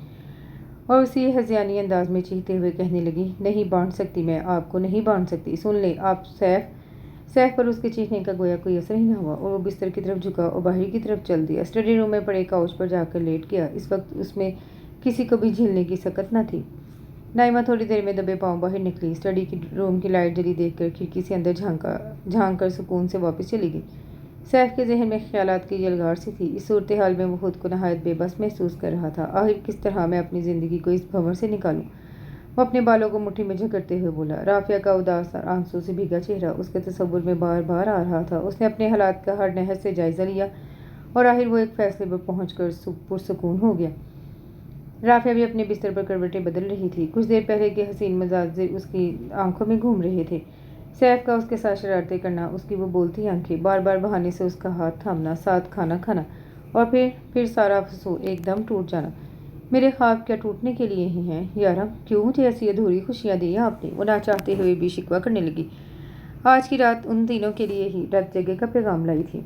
اور اسی ہذیانی انداز میں چیختے ہوئے کہنے لگی، نہیں بانٹ سکتی، میں آپ کو نہیں بانٹ سکتی، سن لیں آپ سیف پر اس کے چیخنے کا گویا کوئی اثر ہی نہ ہوا اور وہ بستر کی طرف جھکا اور باہر کی طرف چل دیا۔ اسٹڈی روم میں پڑے کاؤچ پر جا کر لیٹ گیا۔ اس وقت اس میں کسی کو بھی جھیلنے کی سکت نہ تھی۔ نائمہ تھوڑی دیر میں دبے پاؤں باہر نکلی۔ اسٹڈی کی روم کی لائٹ جلی دیکھ کر کھڑکی سے اندر جھانک کر سکون سے واپس چلی گئی۔ سیف کے ذہن میں خیالات کی یلغار سی تھی۔ اس صورتحال میں وہ خود کو نہایت بے بس محسوس کر رہا تھا۔ آخر کس طرح میں اپنی زندگی کو اس بھنور سے نکالوں؟ وہ اپنے بالوں کو مٹھی میں جکڑتے ہوئے بولا۔ رافعہ کا اداس آنسوں سے بھیگا چہرہ اس کے تصور میں بار بار آ رہا تھا۔ اس نے اپنے حالات کا ہر نحو سے جائزہ لیا اور آخر وہ ایک فیصلے پر پہنچ کر پرسکون ہو گیا۔ رافعہ بھی اپنے بستر پر کروٹیں بدل رہی تھی۔ کچھ دیر پہلے کے حسین مناظر اس کی آنکھوں میں گھوم رہے تھے۔ سیف کا اس کے ساتھ شرارتیں کرنا، اس کی وہ بولتی آنکھیں، بار بار بہانے سے اس کا ہاتھ تھامنا، ساتھ کھانا کھانا اور پھر سارا فسو ایک دم ٹوٹ جانا۔ میرے خواب کیا ٹوٹنے کے لیے ہی ہیں یارا؟ کیوں مجھے ایسی ادھوری خوشیاں دی آپ نے؟ وہ نہ چاہتے ہوئے بھی شکوہ کرنے لگی۔ آج کی رات ان تینوں کے لیے ہی رت جگہ کا پیغام لائی تھی۔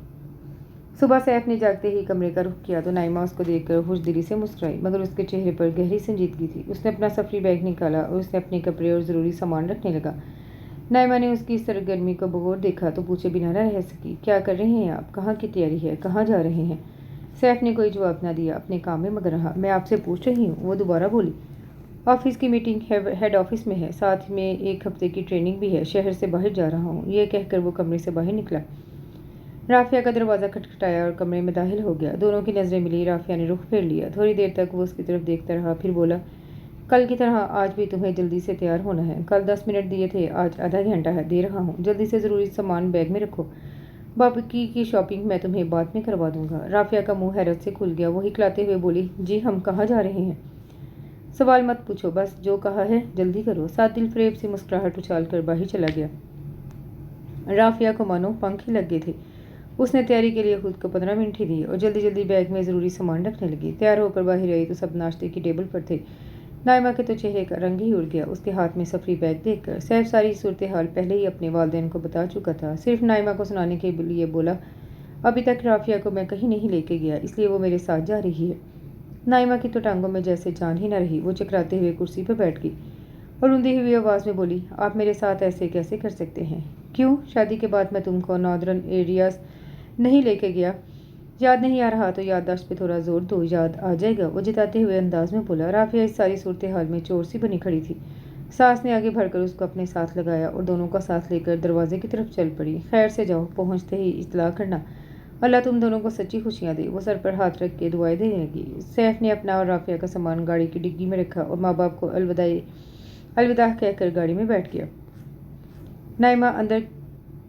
صبح سیف نے جاگتے ہی کمرے کا رخ کیا تو نائمہ اس کو دیکھ کر خوش دلی سے مسکرائی، مگر اس کے چہرے پر گہری سنجیدگی تھی۔ اس نے اپنا سفری بیگ نکالا اور اس نے اپنے کپڑے اور ضروری سامان رکھنے لگا۔ نائمہ نے اس کی سرگرمی کو بغور دیکھا تو پوچھے بنا نہ رہ سکی، کیا کر رہے ہیں آپ؟ کہاں کی تیاری ہے؟ کہاں جا رہے ہیں؟ سیف نے کوئی جواب نہ دیا، اپنے کام میں مگن رہا۔ میں آپ سے پوچھ رہی ہوں، وہ دوبارہ بولی۔ آفس کی میٹنگ ہیڈ آفس میں ہے، ساتھ میں ایک ہفتے کی ٹریننگ بھی ہے، شہر سے باہر جا رہا ہوں، یہ کہہ کر وہ کمرے سے باہر نکلا۔ رافعہ کا دروازہ کھٹکھٹایا اور کمرے میں داخل ہو گیا۔ دونوں کی نظریں ملی۔ رافعہ نے رخ پھیر لیا۔ تھوڑی دیر تک وہ اس کی طرف دیکھتا رہا، پھر بولا، کل کی طرح آج بھی تمہیں جلدی سے تیار ہونا ہے۔ کل 10 منٹ دیے تھے، آج آدھا گھنٹہ دے رہا ہوں۔ جلدی سے ضروری سامان بیگ میں رکھو، باقی کی شاپنگ میں تمہیں بعد میں کروا دوں گا۔ رافعہ کا منہ حیرت سے کھل گیا۔ وہ ہکلاتے ہوئے بولی، جی ہم کہاں جا رہے ہیں؟ سوال مت پوچھو، بس جو کہا ہے جلدی کرو۔ ساتھ دل فریب سی مسکراہٹ اچھال کر باہر چلا گیا۔ رافعہ کو مانو پنکھ ہی لگ گئے تھے۔ اس نے تیاری کے لیے خود کو 15 منٹ ہی دیے اور جلدی جلدی بیگ میں ضروری سامان رکھنے لگی۔ تیار ہو کر باہر آئی تو سب ناشتے کی ٹیبل پر تھے۔ نائمہ کے تو چہرے کا رنگ ہی اڑ گیا اس کے ہاتھ میں سفری بیگ دیکھ کر۔ سیف ساری صورتحال پہلے ہی اپنے والدین کو بتا چکا تھا، صرف نائمہ کو سنانے کے لیے بولا، ابھی تک رافعہ کو میں کہیں نہیں لے کے گیا، اس لیے وہ میرے ساتھ جا رہی ہے۔ نائمہ کی تو ٹانگوں میں جیسے جان ہی نہ رہی۔ وہ چکراتے ہوئے کرسی پر بیٹھ گئی اور روندی ہوئی آواز میں بولی، آپ میرے ساتھ ایسے کیسے کر سکتے ہیں؟ کیوں؟ شادی کے بعد میں تم کو ناردرن ایریاز نہیں لے کے گیا؟ یاد نہیں آ رہا تو یادداشت پہ تھوڑا زور دو، یاد آ جائے گا، وہ جتاتے ہوئے انداز میں بولا۔ رافعہ اس ساری صورتحال میں چور سی بنی کھڑی تھی۔ ساس نے آگے بڑھ کر اس کو اپنے ساتھ لگایا اور دونوں کا ساتھ لے کر دروازے کی طرف چل پڑی۔ خیر سے جاؤ، پہنچتے ہی اطلاع کرنا، اللہ تم دونوں کو سچی خوشیاں دے۔ وہ سر پر ہاتھ رکھ کے دعائیں دینے لگی۔ سیف نے اپنا اور رافعہ کا سامان گاڑی کی ڈگی میں رکھا اور ماں باپ کو الوداع کہہ کر گاڑی میں بیٹھ گیا۔ نائمہ اندر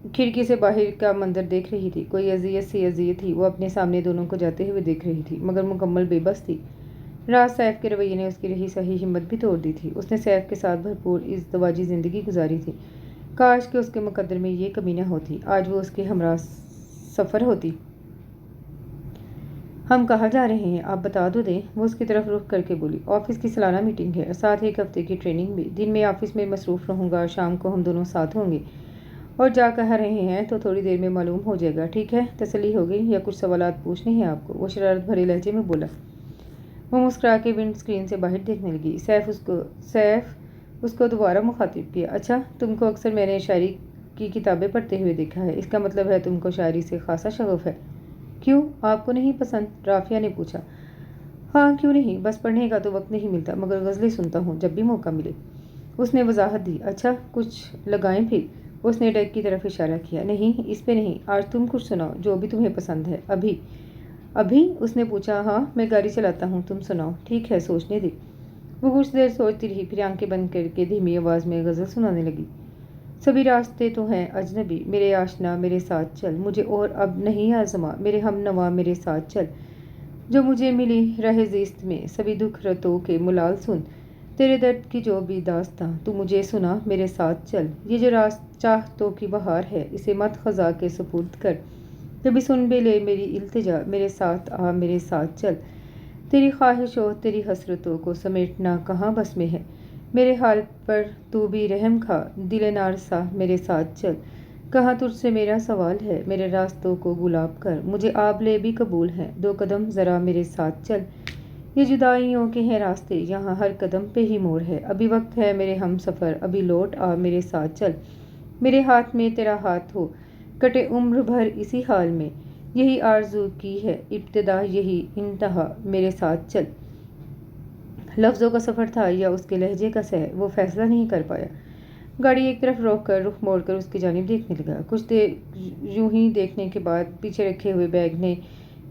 खिड़की से बाहर का मंजर देख रही थी। कोई अजियत सी अजियत थी। वो अपने सामने दोनों को जाते हुए देख रही थी, मगर मुकम्मल बेबस थी। राज सैफ के रवैये ने उसकी रही सही हिम्मत भी तोड़ दी थी। उसने सैफ के साथ भरपूर इज़्दवाजी ज़िंदगी गुजारी थी। काश कि उसके मुकद्दर में ये कमी न होती। आज वो उसके हमरा सफ़र होती। हम कहाँ जा रहे हैं आप बता दो दें, वो उसकी तरफ रुख करके बोली। ऑफिस की सालाना मीटिंग है, साथ ही एक हफ्ते की ट्रेनिंग भी। दिन में ऑफिस में मसरूफ़ रहूँगा, शाम को हम दोनों साथ होंगे। और जा कहाँ रहे हैं तो थोड़ी देर में मालूम हो जाएगा। ठीक है, तसल्ली हो गई या कुछ सवालात पूछने हैं आपको? वो शरारत भरे लहजे में बोला। वो मुस्कुरा के विंड स्क्रीन से बाहर देखने लगी। सैफ उसको दोबारा मुखातिब किया। अच्छा, तुमको अक्सर मैंने शायरी की किताबें पढ़ते हुए देखा है। इसका मतलब है तुमको शायरी से खासा शगफ है। क्यों, आपको नहीं पसंद? राफिया ने पूछा। हाँ, क्यों नहीं, बस पढ़ने का तो वक्त नहीं मिलता, मगर गज़लें सुनता हूँ जब भी मौका मिले। उसने वजाहत दी। अच्छा, कुछ लगाएं फिर? उसने डेस्क की तरफ इशारा किया। नहीं, इस पे नहीं, आज तुम कुछ सुनाओ जो भी तुम्हें पसंद है। अभी अभी उसने पूछा। हाँ, मैं गाड़ी चलाता हूँ, तुम सुनाओ। ठीक है, सोचने दी। वो कुछ देर सोचती रही, फिर आंखें बंद करके धीमी आवाज़ में गज़ल सुनाने लगी। सभी रास्ते तो हैं अजनबी, मेरे आशना मेरे साथ चल, मुझे और अब नहीं आज़मा, मेरे हमनवा मेरे साथ चल। जो मुझे मिली रहे ज़िस्त में, सभी दुख रतों के मुलाल सुन, तेरे दर्द की जो भी दास्तां तू मुझे सुना मेरे साथ चल। ये जो चाहतों की बहार है, इसे मत ख़ज़ा के सुपुर्द कर, कभी सुन भी ले मेरी इल्तिजा, मेरे साथ आ मेरे साथ चल। तेरी ख्वाहिशों तेरी हसरतों को समेटना कहाँ बस में है, मेरे हाल पर तू भी रहम खा, दिल नारसा मेरे साथ चल। कहाँ तुझसे मेरा सवाल है, मेरे रास्तों को गुलाब कर, मुझे आबले भी कबूल हैं, दो कदम ज़रा मेरे साथ चल। ये जुदाइयों के हैं रास्ते, यहाँ हर कदम पे ही मोड़ है, अभी वक्त है मेरे हम सफ़र, अभी लौट आ मेरे साथ चल। मेरे हाथ में तेरा हाथ हो, कटे उम्र भर इसी हाल में, यही आरज़ू की है इब्तिदा यही इंतहा, मेरे साथ चल। लफ्ज़ों का सफ़र था या उसके लहजे का सह, वो फैसला नहीं कर पाया। गाड़ी एक तरफ रोक कर रुख मोड़कर उसकी जानिब देखने लगा। कुछ देर यूं ही देखने के बाद पीछे रखे हुए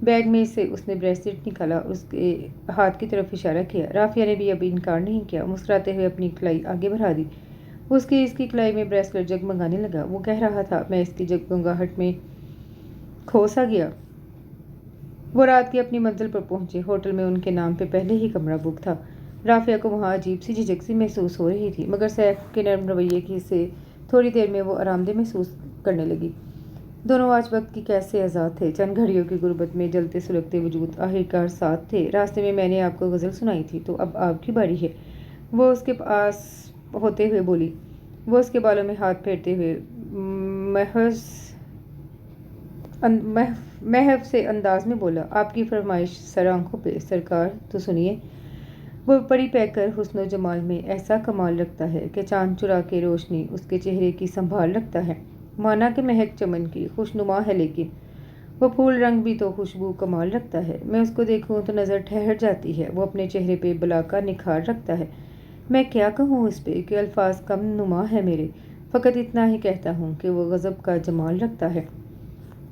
बैग में से उसने ब्रेसलेट निकाला और उसके हाथ की तरफ इशारा किया। राफिया ने भी अभी इनकार नहीं किया, मुस्कुराते हुए अपनी कलाई आगे बढ़ा दी। इसकी कलाई में ब्रेसलेट जगमगाने लगा। वो कह रहा था, मैं इसकी जगमगाहट में खो सा गया। वो रात की अपनी मंजिल पर पहुंचे। होटल में उनके नाम पे पहले ही कमरा बुक था। राफिया को वहाँ अजीब सी झिझक सी महसूस हो रही थी, मगर सैफ के नरम रवैये की से थोड़ी देर में वो आरामदेह महसूस करने लगी। दोनों आज वक्त की कैद से आज़ाद थे। चंद घड़ियों की गुर्बत में जलते सुलगते वजूद आखिरकार साथ थे। रास्ते में मैंने आपको गज़ल सुनाई थी, तो अब आपकी बारी है, वो उसके पास होते हुए बोली। वो उसके बालों में हाथ फेरते हुए महव से अंदाज में बोला। आपकी फरमाइश सर आंखों पे सरकार, तो सुनिए। वो परी पैकर हुस्न जमाल में ऐसा कमाल रखता है कि चांद चुरा के रोशनी उसके चेहरे की संभाल रखता है। माना कि महक चमन की खुशनुमा है, लेकिन वो फूल रंग भी तो खुशबू कमाल रखता है। मैं उसको देखूं तो नज़र ठहर जाती है। वो अपने चेहरे पे बला का निखार रखता है। मैं क्या कहूँ इस पे कि अल्फाज कम नुमा है मेरे, फ़कत इतना ही कहता हूँ कि वो गज़ब का जमाल रखता है।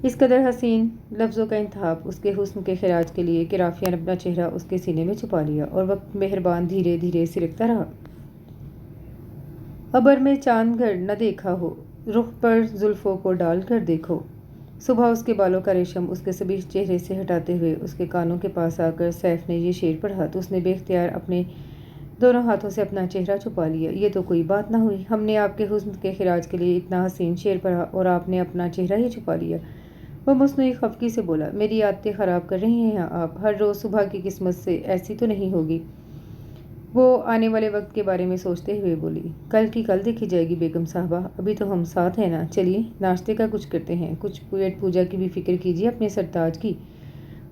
इस कदर हसीन लफ्ज़ों का इंतहाब उसके हुस्न के खिराज के लिए कि राफिया ने अपना चेहरा उसके सीने में छुपा लिया और वक्त मेहरबान धीरे धीरे सिरकता रहा। अबर में चांद घर न देखा हो, रुख पर जुल्फ़ों को डाल कर देखो। सुबह उसके बालों का रेशम उसके सभी चेहरे से हटाते हुए उसके कानों के पास आकर सैफ ने ये शेर पढ़ा तो उसने बेख्तियार अपने दोनों हाथों से अपना चेहरा छुपा लिया। ये तो कोई बात ना हुई, हमने आपके हुस्न के खिराज के लिए इतना हसीन शेर पढ़ा और आपने अपना चेहरा ही छुपा लिया। वो मुस्नुई खफकी से बोला। मेरी आदतें ख़राब कर रही हैं आप, हर रोज़ सुबह की किस्मत से ऐसी तो नहीं होगी। वो आने वाले वक्त के बारे में सोचते हुए बोली। कल की कल देखी जाएगी बेगम साहबा, अभी तो हम साथ हैं ना। चलिए नाश्ते का कुछ करते हैं, कुछ पेट पूजा की भी फिक्र कीजिए अपने सरताज की।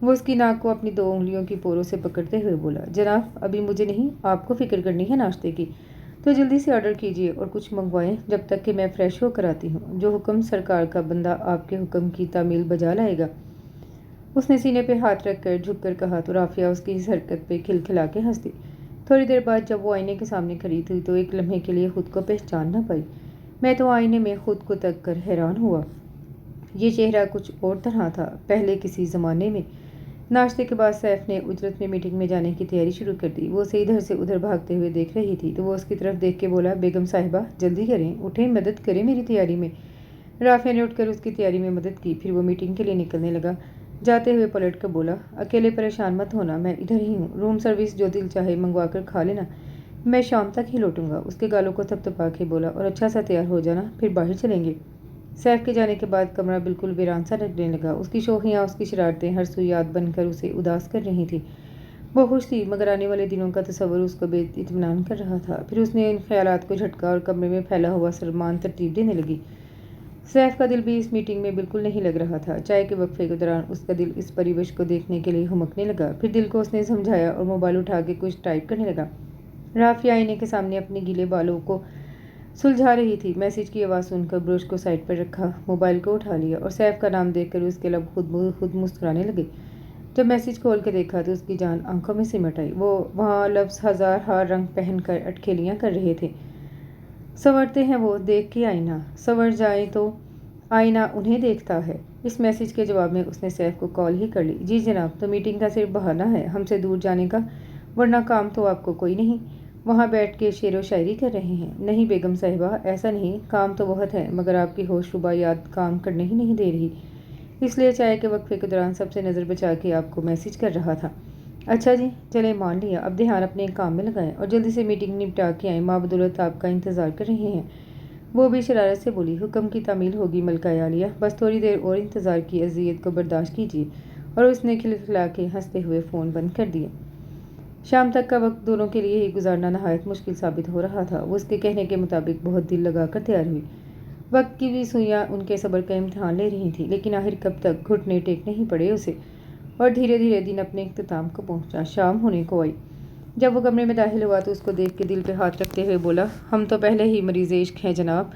वो उसकी नाक को अपनी 2 उंगलियों की पोरों से पकड़ते हुए बोला। जनाब, अभी मुझे नहीं, आपको फिक्र करनी है नाश्ते की, तो जल्दी से ऑर्डर कीजिए और कुछ मंगवाएं जब तक कि मैं फ़्रेश होकर आती हूँ। जो हुक्म सरकार का बंदा आपके हुक्म की तामील बजा लाएगा। उसने सीने पे हाथ रख कर झुक कर कहा तो राफिया उसकी इस हरकत पे खिलखिला के हंस दी। थोड़ी देर बाद जब वो आईने के सामने खड़ी थी तो एक लम्हे के लिए खुद को पहचान न पाई। मैं तो आईने में खुद को तक कर हैरान हुआ। ये चेहरा कुछ और तरह था, पहले किसी ज़माने में। नाश्ते के बाद सैफ ने उजरत में मीटिंग में जाने की तैयारी शुरू कर दी। वो उसे इधर से उधर भागते हुए देख रही थी तो वो उसकी तरफ देख के बोला, बेगम साहिबा जल्दी करें, उठें, मदद करें मेरी तैयारी में। राफिया ने उठकर उसकी तैयारी में मदद की। फिर वो मीटिंग के लिए निकलने लगा। जाते हुए पलट कर बोला, अकेले परेशान मत होना, मैं इधर ही हूँ। रूम सर्विस जो दिल चाहे मंगवा कर खा लेना, मैं शाम तक ही लौटूंगा। उसके गालों को थपथपा के बोला, और अच्छा सा तैयार हो जाना, फिर बाहर चलेंगे। सैफ के जाने के बाद कमरा बिल्कुल वीरान सा लगने लगा। उसकी शोखियाँ, उसकी शरारतें हर सू याद बनकर उसे उदास कर रही थी। वो खुश थी, मगर आने वाले दिनों का तस्वर उसको बेइत्मीनान कर रहा था। फिर उसने इन ख्यालात को झटका और कमरे में फैला हुआ सरमान तरतीब देने लगी। सैफ का दिल भी इस मीटिंग में बिल्कुल नहीं लग रहा था। चाय के वक्फे के दौरान उसका दिल इस परिवेश को देखने के लिए हुमकने लगा। फिर दिल को उसने समझाया और मोबाइल उठा के कुछ टाइप करने लगा। राफिया आईने के सामने अपने गीले बालों को सुलझा रही थी। मैसेज की आवाज़ सुनकर ब्रश को साइड पर रखा, मोबाइल को उठा लिया और सैफ का नाम देखकर उसके लब खुद मुस्कुराने लगे। जब मैसेज खोल के देखा तो उसकी जान आंखों में सिमट आई। वो वहाँ लफ्ज़ हजार हार रंग पहनकर अटखेलियाँ कर रहे थे। संवरते हैं वो, देख के आईना, संवर जाए तो आईना उन्हें देखता है। इस मैसेज के जवाब में उसने सैफ को कॉल ही कर ली। जी जनाब, तो मीटिंग का सिर्फ बहाना है हमसे दूर जाने का, वरना काम तो आपको कोई नहीं। वहाँ बैठ के शेरो शायरी कर रहे हैं। नहीं बेगम साहिबा, ऐसा नहीं, काम तो बहुत है, मगर आपकी होशरुबा याद काम करने ही नहीं दे रही, इसलिए चाय के वक्फे के दौरान सबसे नज़र बचा के आपको मैसेज कर रहा था। अच्छा जी, चले मान लिया, अब ध्यान अपने काम में लगाएं और जल्दी से मीटिंग निपटा के आएँ। माँ बदौलत आपका इंतज़ार कर रहे हैं। वो भी शरारत से बोली, हुक्म की तामील होगी मलका आलिया, बस थोड़ी देर और इंतज़ार की अजियत को बर्दाश्त कीजिए। और उसने खिलखिला के हंसते हुए फ़ोन बंद कर दिया। शाम तक का वक्त दोनों के लिए ही गुजारना नहायत मुश्किल साबित हो रहा था। वो उसके कहने के मुताबिक बहुत दिल लगाकर तैयार हुई। वक्त की भी सुइयाँ उनके सब्र का इम्तहान ले रही थी, लेकिन आखिर कब तक घुटने टेकने ही पड़े उसे। और धीरे धीरे दिन अपने इख्तिताम को पहुंचा। शाम होने को आई। जब वो कमरे में दाखिल हुआ तो उसको देख के दिल पे हाथ रखते हुए बोला, हम तो पहले ही मरीज़ इश्क हैं जनाब,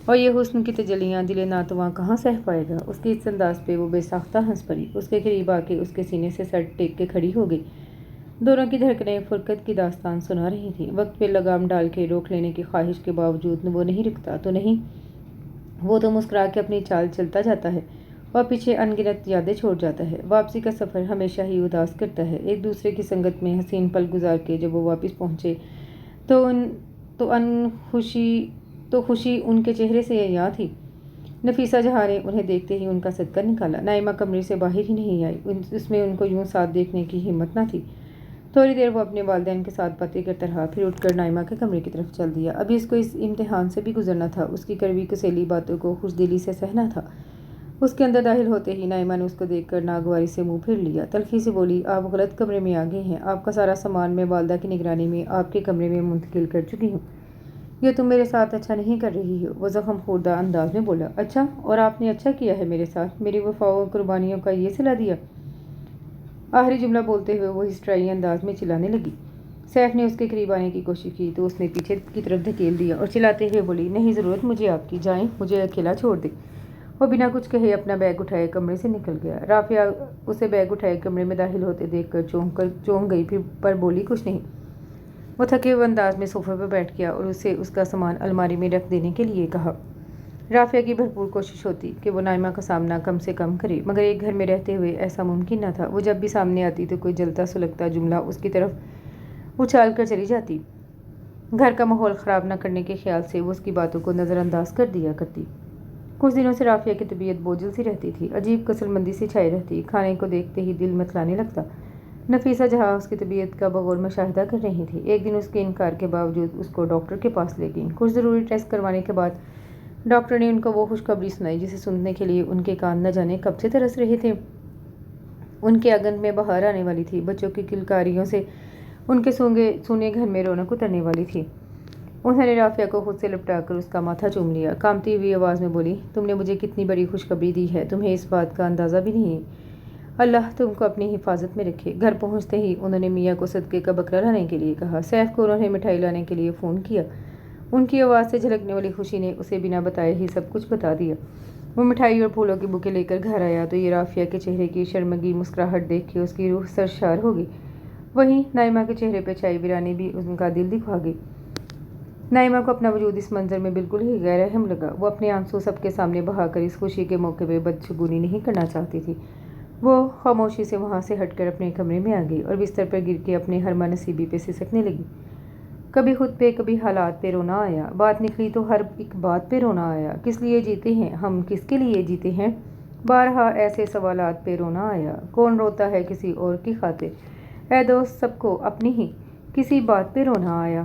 और ये हुस्न की तजलियाँ दिल नातवां कहाँ सह पाएगा। उसके इस अंदाज पे वो बेसाख्ता हंस पड़ी। उसके करीब आके उसके सीने से सर टेक के खड़ी हो गई। दोनों की धड़कनें फुरकत की दास्तान सुना रही थी। वक्त पे लगाम डाल के रोक लेने की ख्वाहिश के बावजूद वो नहीं रुकता तो नहीं, वो तो मुस्कुरा के अपनी चाल चलता जाता है और पीछे अनगिनत यादें छोड़ जाता है। वापसी का सफ़र हमेशा ही उदास करता है। एक दूसरे की संगत में हसीन पल गुजार के जब वो वापस पहुँचे तो खुशी उनके चेहरे से यहाँ थी। नफीसा जहाँ ने उन्हें देखते ही उनका सदका निकाला। नाइमा कमरे से बाहर ही नहीं आई। उसमें उनको यूँ साथ देखने की हिम्मत न थी। थोड़ी देर वो अपने वालिदैन के साथ बातें करता रहा, फिर उठकर नाइमा के कमरे की तरफ चल दिया। अभी इसको इस इम्तिहान से भी गुजरना था। उसकी कड़वी कुसेली बातों को खुशदिली से सहना था। उसके अंदर दाखिल होते ही नाइमा ने उसको देखकर नागवारी से मुंह फेर लिया। तल्खी से बोली, आप गलत कमरे में आ गए हैं। आपका सारा सामान मैं वालदा की निगरानी में आपके कमरे में मुंतकिल कर चुकी हूँ। ये तुम मेरे साथ अच्छा नहीं कर रही हो, वो ज़ख्म खुर्दा अंदाज में बोला। अच्छा, और आपने अच्छा किया है मेरे साथ, मेरी वफाओं कुर्बानियों का ये सिला दिया। आखिरी जुमला बोलते हुए वो हिस्ट्राई अंदाज में चिल्लाने लगी। सैफ ने उसके करीब आने की कोशिश की तो उसने पीछे की तरफ धकेल दिया और चिल्लाते हुए बोली, नहीं ज़रूरत मुझे आपकी, जाएं, मुझे अकेला छोड़ दे। वो बिना कुछ कहे अपना बैग उठाए कमरे से निकल गया। राफिया उसे बैग उठाए कमरे में दाखिल होते देखकर चौंक गई, फिर पर बोली कुछ नहीं। वो थके हुए अंदाज में सोफे पर बैठ गया और उसे उसका सामान अलमारी में रख देने के लिए कहा। राफिया की भरपूर कोशिश होती कि वो नाइमा का सामना कम से कम करे, मगर एक घर में रहते हुए ऐसा मुमकिन न था। वो जब भी सामने आती तो कोई जलता सुलगता जुमला उसकी तरफ उछाल कर चली जाती। घर का माहौल ख़राब न करने के ख्याल से वो उसकी बातों को नज़रअंदाज कर दिया करती। कुछ दिनों से राफिया की तबीयत बोझिल सी रहती थी। अजीब कसलमंदी से छाई रहती। खाने को देखते ही दिल मतलाने लगता। नफीसा जहाँ उसकी तबीयत का बगौर मुशाहिदा कर रही थी। एक दिन उसके इनकार के बावजूद उसको डॉक्टर के पास ले गई। कुछ ज़रूरी टेस्ट करवाने के बाद डॉक्टर ने उनको वो खुशखबरी सुनाई जिसे सुनने के लिए उनके कान न जाने कब से तरस रहे थे। उनके आंगन में बहार आने वाली थी। बच्चों की किलकारियों से उनके सूने घर में रौनक उतरने वाली थी। उन्होंने राफिया को खुद से लिपटाकर उसका माथा चूम लिया। कांपती हुई आवाज़ में बोली, तुमने मुझे कितनी बड़ी खुशखबरी दी है, तुम्हें इस बात का अंदाज़ा भी नहीं। अल्लाह तुमको अपनी हिफाजत में रखे। घर पहुंचते ही उन्होंने मियाँ को सदके का बकरा लाने के लिए कहा। सैफ को उन्होंने मिठाई लाने के लिए फ़ोन किया। उनकी आवाज़ से झलकने वाली खुशी ने उसे बिना बताए ही सब कुछ बता दिया। वो मिठाई और फूलों के बुके लेकर घर आया तो ये राफिया के चेहरे की शर्मगी मुस्कुराहट देख के उसकी रूह सरशार हो गई। वहीं नाइमा के चेहरे पर छाई वीरानी भी उनका दिल दिखा गई। नाइमा को अपना वजूद इस मंजर में बिल्कुल ही गैर अहम लगा। वो अपने आंसू सबके सामने बहाकर इस खुशी के मौके पर बदशगुनी नहीं करना चाहती थी। वो खामोशी से वहाँ से हटकर अपने कमरे में आ गई और बिस्तर पर गिर के अपने हरमा नसीबी पे सिसकने लगी। کبھی خود پہ کبھی حالات پہ رونا آیا، بات نکلی تو ہر ایک بات پہ رونا آیا۔ کس لیے جیتے ہیں ہم، کس کے لیے جیتے ہیں، بارہا ایسے سوالات پہ رونا آیا۔ کون روتا ہے کسی اور کی خاطر، اے دوست سب کو اپنی ہی کسی بات پہ رونا آیا۔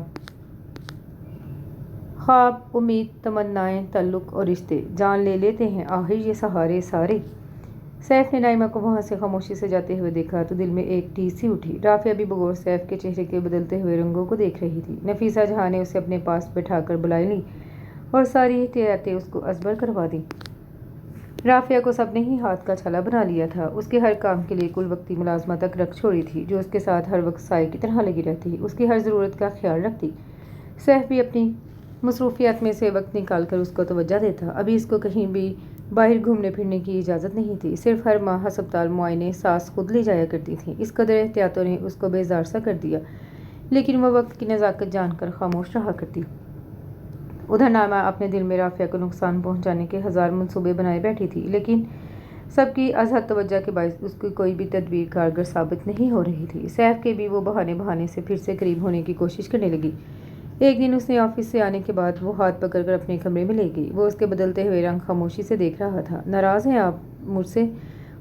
خواب، امید، تمنائیں، تعلق اور رشتے جان لے لیتے ہیں آخر یہ سہارے سارے۔ سیف نے نائمہ کو وہاں سے خاموشی سے جاتے ہوئے دیکھا تو دل میں ایک ٹھیس سی اٹھی۔ رافعہ بھی بغور سیف کے چہرے کے بدلتے ہوئے رنگوں کو دیکھ رہی تھی۔ نفیسہ جہاں نے اسے اپنے پاس بٹھا کر بلا لی اور ساری احتیاطیں اس کو ازبر کروا دی۔ رافعہ کو سب نے ہی ہاتھ کا چھالا بنا لیا تھا۔ اس کے ہر کام کے لیے کل وقتی ملازمہ تک رکھ چھوڑی تھی جو اس کے ساتھ ہر وقت سائے کی طرح لگی رہتی، اس کی ہر ضرورت کا خیال رکھتی۔ سیف بھی اپنی مصروفیات میں سے وقت نکال کر اس کو توجہ دیتا۔ ابھی اس کو کہیں بھی باہر گھومنے پھرنے کی اجازت نہیں تھی، صرف ہر ماہ ہسپتال معائنے ساس خود لے جایا کرتی تھی۔ اس قدر احتیاطوں نے اس کو بیزار سا کر دیا، لیکن وہ وقت کی نزاکت جان کر خاموش رہا کرتی۔ ادھر نائمہ اپنے دل میں رافعہ کو نقصان پہنچانے کے ہزار منصوبے بنائے بیٹھی تھی، لیکن سب کی از حد توجہ کے باعث اس کی کوئی بھی تدبیر کارگر ثابت نہیں ہو رہی تھی۔ سیف کے بھی وہ بہانے سے پھر سے قریب ہونے کی کوشش کرنے لگی۔ ایک دن اس نے آفس سے آنے کے بعد وہ ہاتھ پکڑ کر اپنے کمرے میں لے گئی۔ وہ اس کے بدلتے ہوئے رنگ خاموشی سے دیکھ رہا تھا۔ ناراض ہیں آپ مجھ سے،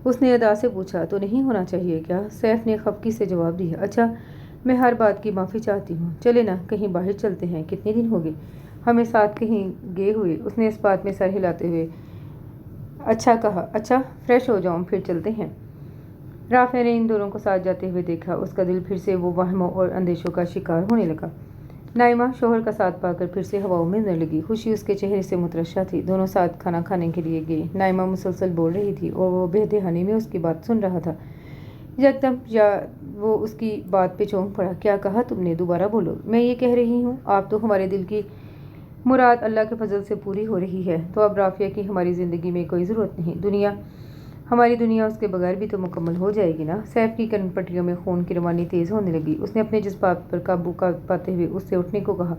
اس نے ادا سے پوچھا۔ تو نہیں ہونا چاہیے کیا، سیف نے خفگی سے جواب دیا۔ اچھا، میں ہر بات کی معافی چاہتی ہوں، چلے نا کہیں باہر چلتے ہیں، کتنے دن ہو گئے ہمیں ساتھ کہیں گئے ہوئے۔ اس نے اس بات میں سر ہلاتے ہوئے اچھا کہا۔ اچھا فریش ہو جاؤں پھر چلتے ہیں۔ رافعہ نے ان دونوں کو ساتھ جاتے ہوئے دیکھا، اس کا دل پھر سے وہ وہموں اور اندیشوں کا شکار ہونے لگا۔ نائمہ شوہر کا ساتھ پا کر پھر سے ہواؤں میں اڑنے لگی، خوشی اس کے چہرے سے مترشح تھی۔ دونوں ساتھ کھانا کھانے کے لیے گئے۔ نائمہ مسلسل بول رہی تھی اور وہ بے دہانی میں اس کی بات سن رہا تھا۔ یکدم وہ اس کی بات پہ چونک پڑا۔ کیا کہا تم نے، دوبارہ بولو۔ میں یہ کہہ رہی ہوں آپ تو ہمارے دل کی مراد اللہ کے فضل سے پوری ہو رہی ہے، تو اب رافعہ کی ہماری زندگی میں کوئی ضرورت نہیں، ہماری دنیا اس کے بغیر بھی تو مکمل ہو جائے گی نا۔ سیف کی کن پٹیوں میں خون کی روانی تیز ہونے لگی۔ اس نے اپنے جذبات پر قابو پاتے ہوئے اس سے اٹھنے کو کہا۔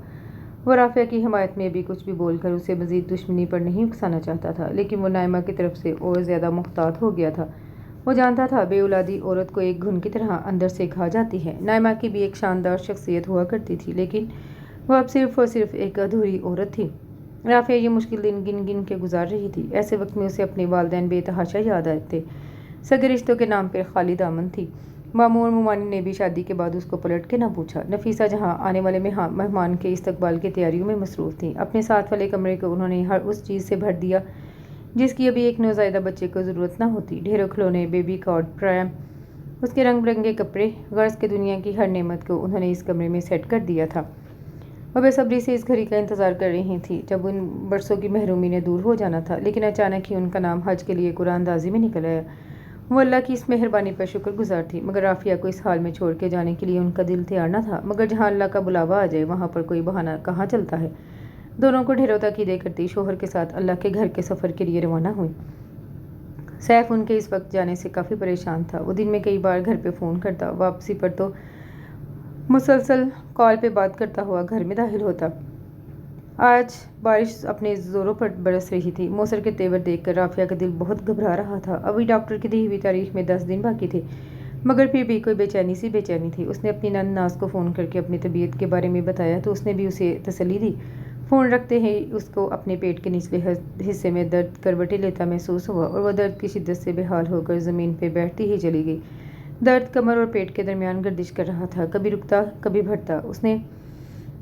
وہ رافعہ کی حمایت میں بھی کچھ بھی بول کر اسے مزید دشمنی پر نہیں اکسانا چاہتا تھا، لیکن وہ نائمہ کی طرف سے اور زیادہ محتاط ہو گیا تھا۔ وہ جانتا تھا بے اولادی عورت کو ایک گھن کی طرح اندر سے کھا جاتی ہے۔ نائمہ کی بھی ایک شاندار شخصیت ہوا کرتی تھی، لیکن وہ اب صرف اور صرف ایک ادھوری عورت تھی۔ رافعہ یہ مشکل دن گن گن کے گزار رہی تھی۔ ایسے وقت میں اسے اپنے والدین بے تحاشا یاد آتے۔ سگے رشتوں کے نام پر خالی دامن تھی۔ ماموں اور ممانی نے بھی شادی کے بعد اس کو پلٹ کے نہ پوچھا۔ نفیسہ جہاں آنے والے مہمان کے استقبال کی تیاریوں میں مصروف تھیں، اپنے ساتھ والے کمرے کو انہوں نے ہر اس چیز سے بھر دیا جس کی ابھی ایک نوزائیدہ بچے کو ضرورت نہ ہوتی۔ ڈھیروں کھلونے، بیبی کارڈ، پرام، اس کے رنگ برنگے کپڑے، غرض کے دنیا کی ہر نعمت کو انہوں نے اس کمرے میں سیٹ کر دیا تھا۔ وہ بے صبری سے اس گھڑی کا انتظار کر رہی تھی جب ان برسوں کی محرومی نے دور ہو جانا تھا، لیکن اچانک ہی ان کا نام حج کے لیے قرآن اندازی میں نکل آیا۔ وہ اللہ کی اس مہربانی پر شکر گزار تھی، مگر رافعہ کو اس حال میں چھوڑ کے جانے کے لیے ان کا دل تیار نہ تھا۔ مگر جہاں اللہ کا بلاوا آ جائے وہاں پر کوئی بہانہ کہاں چلتا ہے۔ دونوں کو ڈھیروں تاکیدیں کرتی شوہر کے ساتھ اللہ کے گھر کے سفر کے لیے روانہ ہوئی۔ سیف ان کے اس وقت جانے سے کافی پریشان تھا۔ وہ دن میں کئی بار گھر پہ فون کرتا، واپسی پر تو مسلسل کال پہ بات کرتا ہوا گھر میں داخل ہوتا۔ آج بارش اپنے زوروں پر برس رہی تھی۔ موسر کے تیور دیکھ کر رافعہ کا دل بہت گھبرا رہا تھا۔ ابھی ڈاکٹر کی دی ہوئی تاریخ میں 10 دن باقی تھے، مگر پھر بھی کوئی بے چینی تھی۔ اس نے اپنی نند ناز کو فون کر کے اپنی طبیعت کے بارے میں بتایا تو اس نے بھی اسے تسلی دی۔ فون رکھتے ہی اس کو اپنے پیٹ کے نچلے حصے میں درد کروٹیں لیتا محسوس ہوا اور وہ درد کی شدت سے بے حال ہو کر زمین پہ بیٹھتی ہی چلی گئی۔ درد کمر اور پیٹ کے درمیان گردش کر رہا تھا، کبھی رکتا کبھی بڑھتا۔ اس نے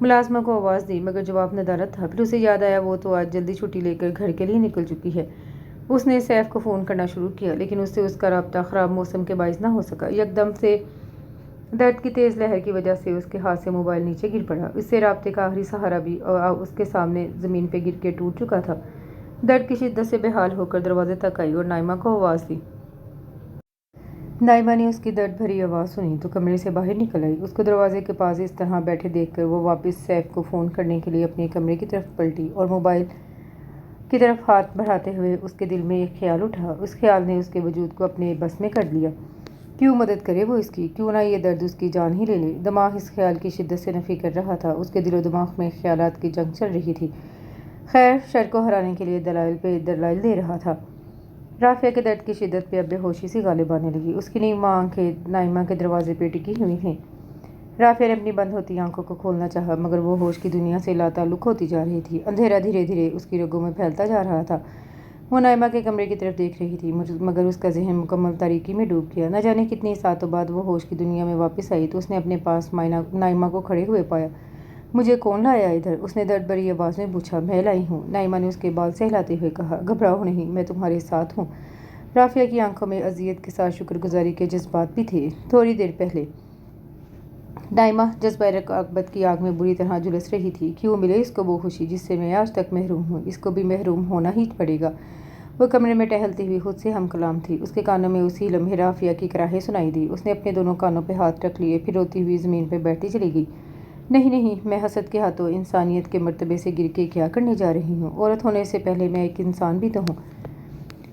ملازمہ کو آواز دی مگر جواب ندارت تھا۔ پھر اسے یاد آیا وہ تو آج جلدی چھٹی لے کر گھر کے لیے نکل چکی ہے۔ اس نے سیف کو فون کرنا شروع کیا، لیکن اس سے اس کا رابطہ خراب موسم کے باعث نہ ہو سکا۔ یکدم سے درد کی تیز لہر کی وجہ سے اس کے ہاتھ سے موبائل نیچے گر پڑا۔ اس سے رابطے کا آخری سہارا بھی اس کے سامنے زمین پہ گر کے ٹوٹ چکا تھا۔ درد کی شدت سے بے حال ہو کر دروازے تک آئی اور نائمہ کو آواز دی۔ نائمہ نے اس کی درد بھری آواز سنی تو کمرے سے باہر نکل آئی۔ اس کو دروازے کے پاس اس طرح بیٹھے دیکھ کر وہ واپس سیف کو فون کرنے کے لیے اپنے کمرے کی طرف پلٹی اور موبائل کی طرف ہاتھ بڑھاتے ہوئے اس کے دل میں ایک خیال اٹھا۔ اس خیال نے اس کے وجود کو اپنے بس میں کر لیا۔ کیوں مدد کرے وہ اس کی، کیوں نہ یہ درد اس کی جان ہی لے لے۔ دماغ اس خیال کی شدت سے نفی کر رہا تھا۔ اس کے دل و دماغ میں خیالات کی جنگ چل رہی تھی، خیر شر کو ہرانے کے لیے دلائل پہ دلائل دے رہا تھا۔ رافعہ کے درد کی شدت پہ اب بے ہوشی سی غالب آنے لگی۔ اس کی نیمہ آنکھیں نائمہ کے دروازے پہ ٹکی ہوئی تھیں۔ राफिया ने अपनी बंद होती आंखों को खोलना चाहा, मगर वो होश की दुनिया से लाताल्लुक होती जा रही थी। अंधेरा धीरे धीरे उसकी रगों में फैलता जा रहा था। वो नाइमा के कमरे की तरफ देख रही थी, मगर उसका जहन मुकम्मल तारीकी में डूब गया। न जाने कितनी सालों बाद वो होश की दुनिया में वापस आई तो उसने अपने पास नाइमा को खड़े हुए पाया। मुझे कौन लाया इधर? उसने दर्द भरी आवाज़ में पूछा। मैं लाई हूँ, नाइमा ने उसके बाल सहलाते हुए कहा। घबराओ नहीं, मैं तुम्हारे साथ हूँ। राफिया की आंखों में अजियत के साथ शुक्रगुजारी के जज्बात भी थे। थोड़ी देर पहले नाइमा जज्बा रकाबत की आग में बुरी तरह झुलस रही थी। क्यों मिले इसको वो खुशी जिससे मैं आज तक महरूम हूँ? इसको भी महरूम होना ही पड़ेगा। वो कमरे में टहलती हुई खुद से हम कलाम थी। उसके कानों में उसी लम्हे राफिया की कराहें सुनाई दी। उसने अपने दोनों कानों पर हाथ रख लिए, फिर रोती हुई ज़मीन पर बैठती चली गई। नहीं नहीं, मैं हसद के हाथों इंसानियत के मर्तबे से गिर के क्या करने जा रही हूँ? औरत होने से पहले मैं एक इंसान भी तो हूँ।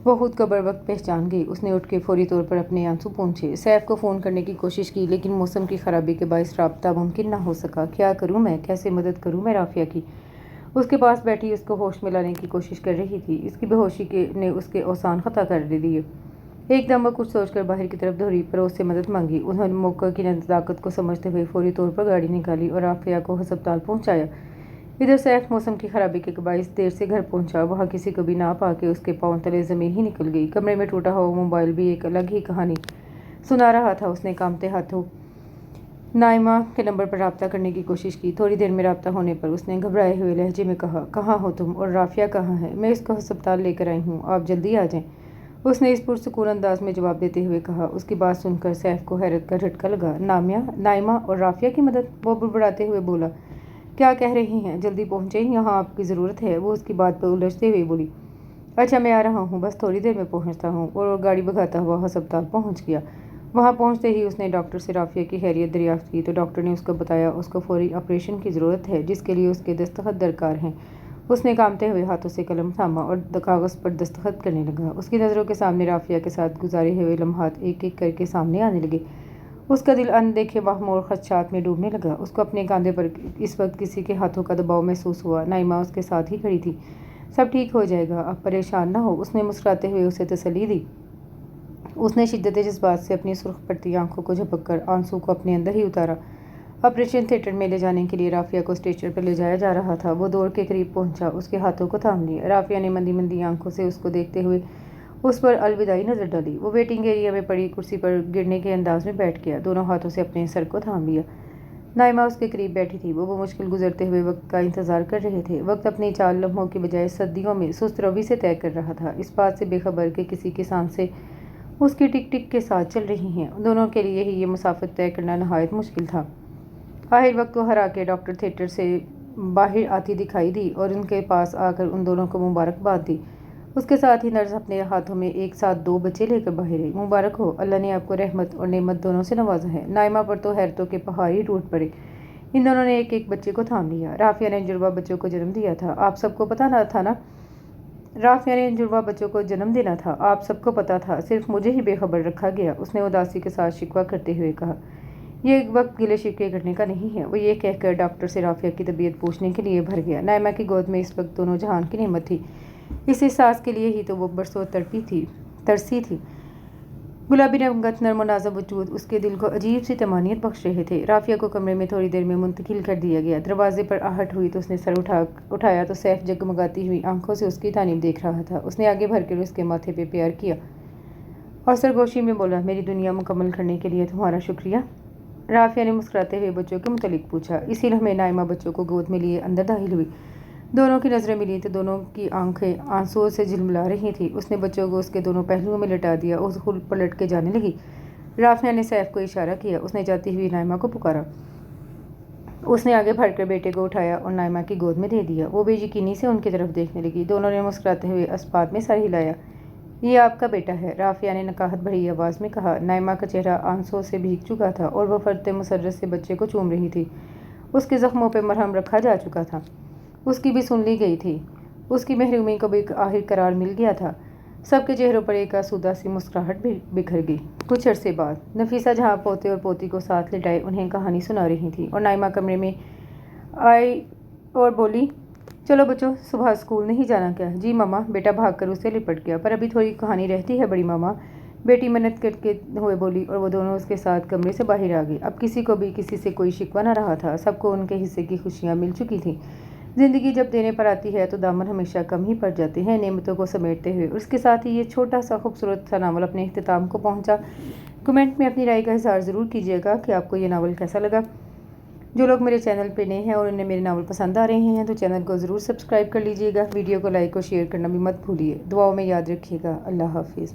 वो खुद को बर वक्त पहचान गई। उसने उठ के फौरी तौर पर अपने आंसू पोंछे। सैफ को फ़ोन करने की कोशिश की, लेकिन मौसम की खराबी के बायस राब्ता मुमकिन ना हो सका। क्या करूँ मैं? कैसे मदद करूँ मैं राफिया की? उसके पास बैठी उसको होश में लाने की कोशिश कर रही थी। इसकी बेहोशी ने उसके औसान ख़ता कर दिए। एकदम वो कुछ सोचकर बाहर की तरफ दौड़ी, पर उससे मदद मांगी। उन्होंने मौके की नज़ाकत को समझते हुए फौरी तौर पर गाड़ी निकाली और राफिया को अस्पताल पहुँचाया। इधर सैफ मौसम की खराबी के बायस देर से घर पहुंचा। वहाँ किसी को भी ना पाके उसके पांव तले ज़मीन ही निकल गई। कमरे में टूटा हुआ मोबाइल भी एक अलग ही कहानी सुना रहा था। उसने कांपते हाथों नाइमा के नंबर पर रब्ता करने की कोशिश की। थोड़ी देर में रब्ता होने पर उसने घबराए हुए लहजे में कहा, कहाँ हो तुम? और राफिया कहाँ है? मैं इसको अस्पताल लेकर आई हूँ, आप जल्दी आ जाएं। उसने इस पुरसुकून अंदाज में जवाब देते हुए कहा। उसकी बात सुनकर सैफ को हैरत का झटका लगा। नाइमा और राफिया की मदद? वो बुड़बुड़ाते हुए बोला। क्या कह रही हैं? जल्दी पहुँचे, यहाँ आपकी ज़रूरत है। वो उसकी बात पर उलझते हुए बोली। अच्छा, मैं आ रहा हूँ, बस थोड़ी देर में पहुँचता हूँ। और गाड़ी भगाता हुआ अस्पताल पहुँच गया। वहाँ पहुँचते ही उसने डॉक्टर से राफिया की खैरियत दरियाफ्त की तो डॉक्टर ने उसको बताया उसको फौरी ऑपरेशन की ज़रूरत है, जिसके लिए उसके दस्तखत दरकार हैं। उसने कांपते हुए हाथों से कलम थामा और कागज़ पर दस्तखत करने लगा। उसकी नज़रों के सामने राफिया के साथ गुजारे हुए लम्हात एक एक करके सामने आने लगे। उसका दिल अनदेखे महमूर खदशात में डूबने लगा। उसको अपने कंधे पर इस वक्त किसी के हाथों का दबाव महसूस हुआ। नाइमा उसके साथ ही खड़ी थी। सब ठीक हो जाएगा, आप परेशान ना हो, उसने मुस्कुराते हुए उसे तसल्ली दी। उसने शिद्दत जज्बात से अपनी सुर्ख पड़ती आंखों को झपक कर आंसू को अपने अंदर ही उतारा। ऑपरेशन थिएटर में ले जाने के लिए राफिया को स्ट्रेचर पर ले जाया जा रहा था। वो दौड़ के करीब पहुंचा, उसके हाथों को थाम लिया। राफिया ने मंदी मंदी आंखों से उसको देखते हुए उस पर अलविदाई नजर डाली। वो वेटिंग एरिया में पड़ी कुर्सी पर गिरने के अंदाज में बैठ गया, दोनों हाथों से अपने सर को थाम लिया। नाइमा उसके करीब बैठी थी। वो मुश्किल गुजरते हुए वक्त का इंतजार कर रहे थे। वक्त अपनी चाल लम्हों के बजाय सदियों में सुस्त रवि से तय कर रहा था, इस बात से बेखबर कि किसी की सांसें उसकी टिक टिक के साथ चल रही हैं। दोनों के लिए ही ये मुसाफत तय करना नहायत मुश्किल था। आखिर वक्त को हरा के डॉक्टर थिएटर से बाहर आती दिखाई दी और उनके पास आकर उन दोनों को मुबारकबाद दी। उसके साथ ही नर्स अपने हाथों में एक साथ 2 बच्चे लेकर बाहर आई। मुबारक हो, अल्लाह ने आपको रहमत और नेमत दोनों से नवाजा है। नाइमा पर तो हैरतों के पहाड़ ही टूट पड़े। इन दोनों ने एक एक बच्चे को थाम लिया। राफिया ने जुड़वा बच्चों को जन्म दिया था, आप सबको पता ना था ना? राफिया ने जुड़वा बच्चों को जन्म देना था, आप सबको पता था, सिर्फ मुझे ही बेखबर रखा गया, उसने उदासी के साथ शिकवा करते हुए कहा। ये एक वक्त गिले शिकवे करने का नहीं है। वो ये कहकर डॉक्टर से राफिया की तबीयत पूछने के लिए भर गया। नाइमा की गोद में इस वक्त दोनों जहान की नेमत थी। इस एहसास के लिए ही तो वो बरसों तरसी थी। गुलाबी रंगत नर्म नाज़ुक वजूद उसके दिल को अजीब सी तमानियत बख्श रहे थे। राफिया को कमरे में थोड़ी देर में मुंतकिल कर दिया गया। दरवाजे पर आहट हुई तो उसने सर उठाया तो सैफ जगमगाती हुई आंखों से उसकी तानीफ देख रहा था। उसने आगे भर कर उसके माथे पे प्यार किया और सरगोशी में बोला, मेरी दुनिया मुकम्मल करने के लिए तुम्हारा शुक्रिया। राफिया ने मुस्कुराते हुए बच्चों के मुतलिक पूछा। इसी लम्हे नाइमा बच्चों को गोद में लिए अंदर दाखिल हुई। दोनों की नज़रें मिली तो दोनों की आंखें आंसुओं से झिलमिला रही थी। उसने बच्चों को उसके दोनों पहलुओं में लटा दिया और खुद पलट के जाने लगी। राफिया ने सैफ को इशारा किया। उसने जाती हुई नाइमा को पुकारा। उसने आगे बढ़कर बेटे को उठाया और नाइमा की गोद में दे दिया। वो बेयकीनी से उनकी तरफ देखने लगी। दोनों ने मुस्कुराते हुए अस्पात में सर हिलाया। ये आपका बेटा है, राफिया ने नकाहत भरी आवाज़ में कहा। नाइमा का चेहरा आंसुओं से भीग चुका था और वह फरते मुसर्रत से बच्चे को चूम रही थी। उसके जख्मों पर मरहम रखा जा चुका था, उसकी भी सुन ली गई थी। उसकी महरूमी को भी आखिर करार मिल गया था। सबके चेहरों पर एक आसूदा सी मुस्कुराहट भी बिखर गई। कुछ अरसे बाद नफीसा जहाँ पोते और पोती को साथ लिटाए उन्हें कहानी सुना रही थी और नाइमा कमरे में आई और बोली, चलो बच्चों, सुबह स्कूल नहीं जाना क्या? जी मामा, बेटा भागकर उससे लिपट गया। पर अभी थोड़ी कहानी रहती है बड़ी मामा। बेटी मन्नत करके हुए बोली और वो दोनों उसके साथ कमरे से बाहर आ गई। अब किसी को भी किसी से कोई शिकवा न रहा था, सबको उनके हिस्से की खुशियाँ मिल चुकी थी। ज़िंदगी जब देने पर आती है तो दामन हमेशा कम ही पड़ जाते हैं। नेमतों को समेटते हुए उसके साथ ही ये छोटा सा खूबसूरत सा नावल अपने इख्तिताम को पहुंचा। कमेंट में अपनी राय का इज़हार ज़रूर कीजिएगा कि आपको ये नावल कैसा लगा। जो लोग मेरे चैनल पे नए हैं और उन्हें मेरे नावल पसंद आ रहे हैं तो चैनल को ज़रूर सब्सक्राइब कर लीजिएगा। वीडियो को लाइक और शेयर करना भी मत भूलिए। दुआओं में याद रखिएगा। अल्लाह हाफिज़।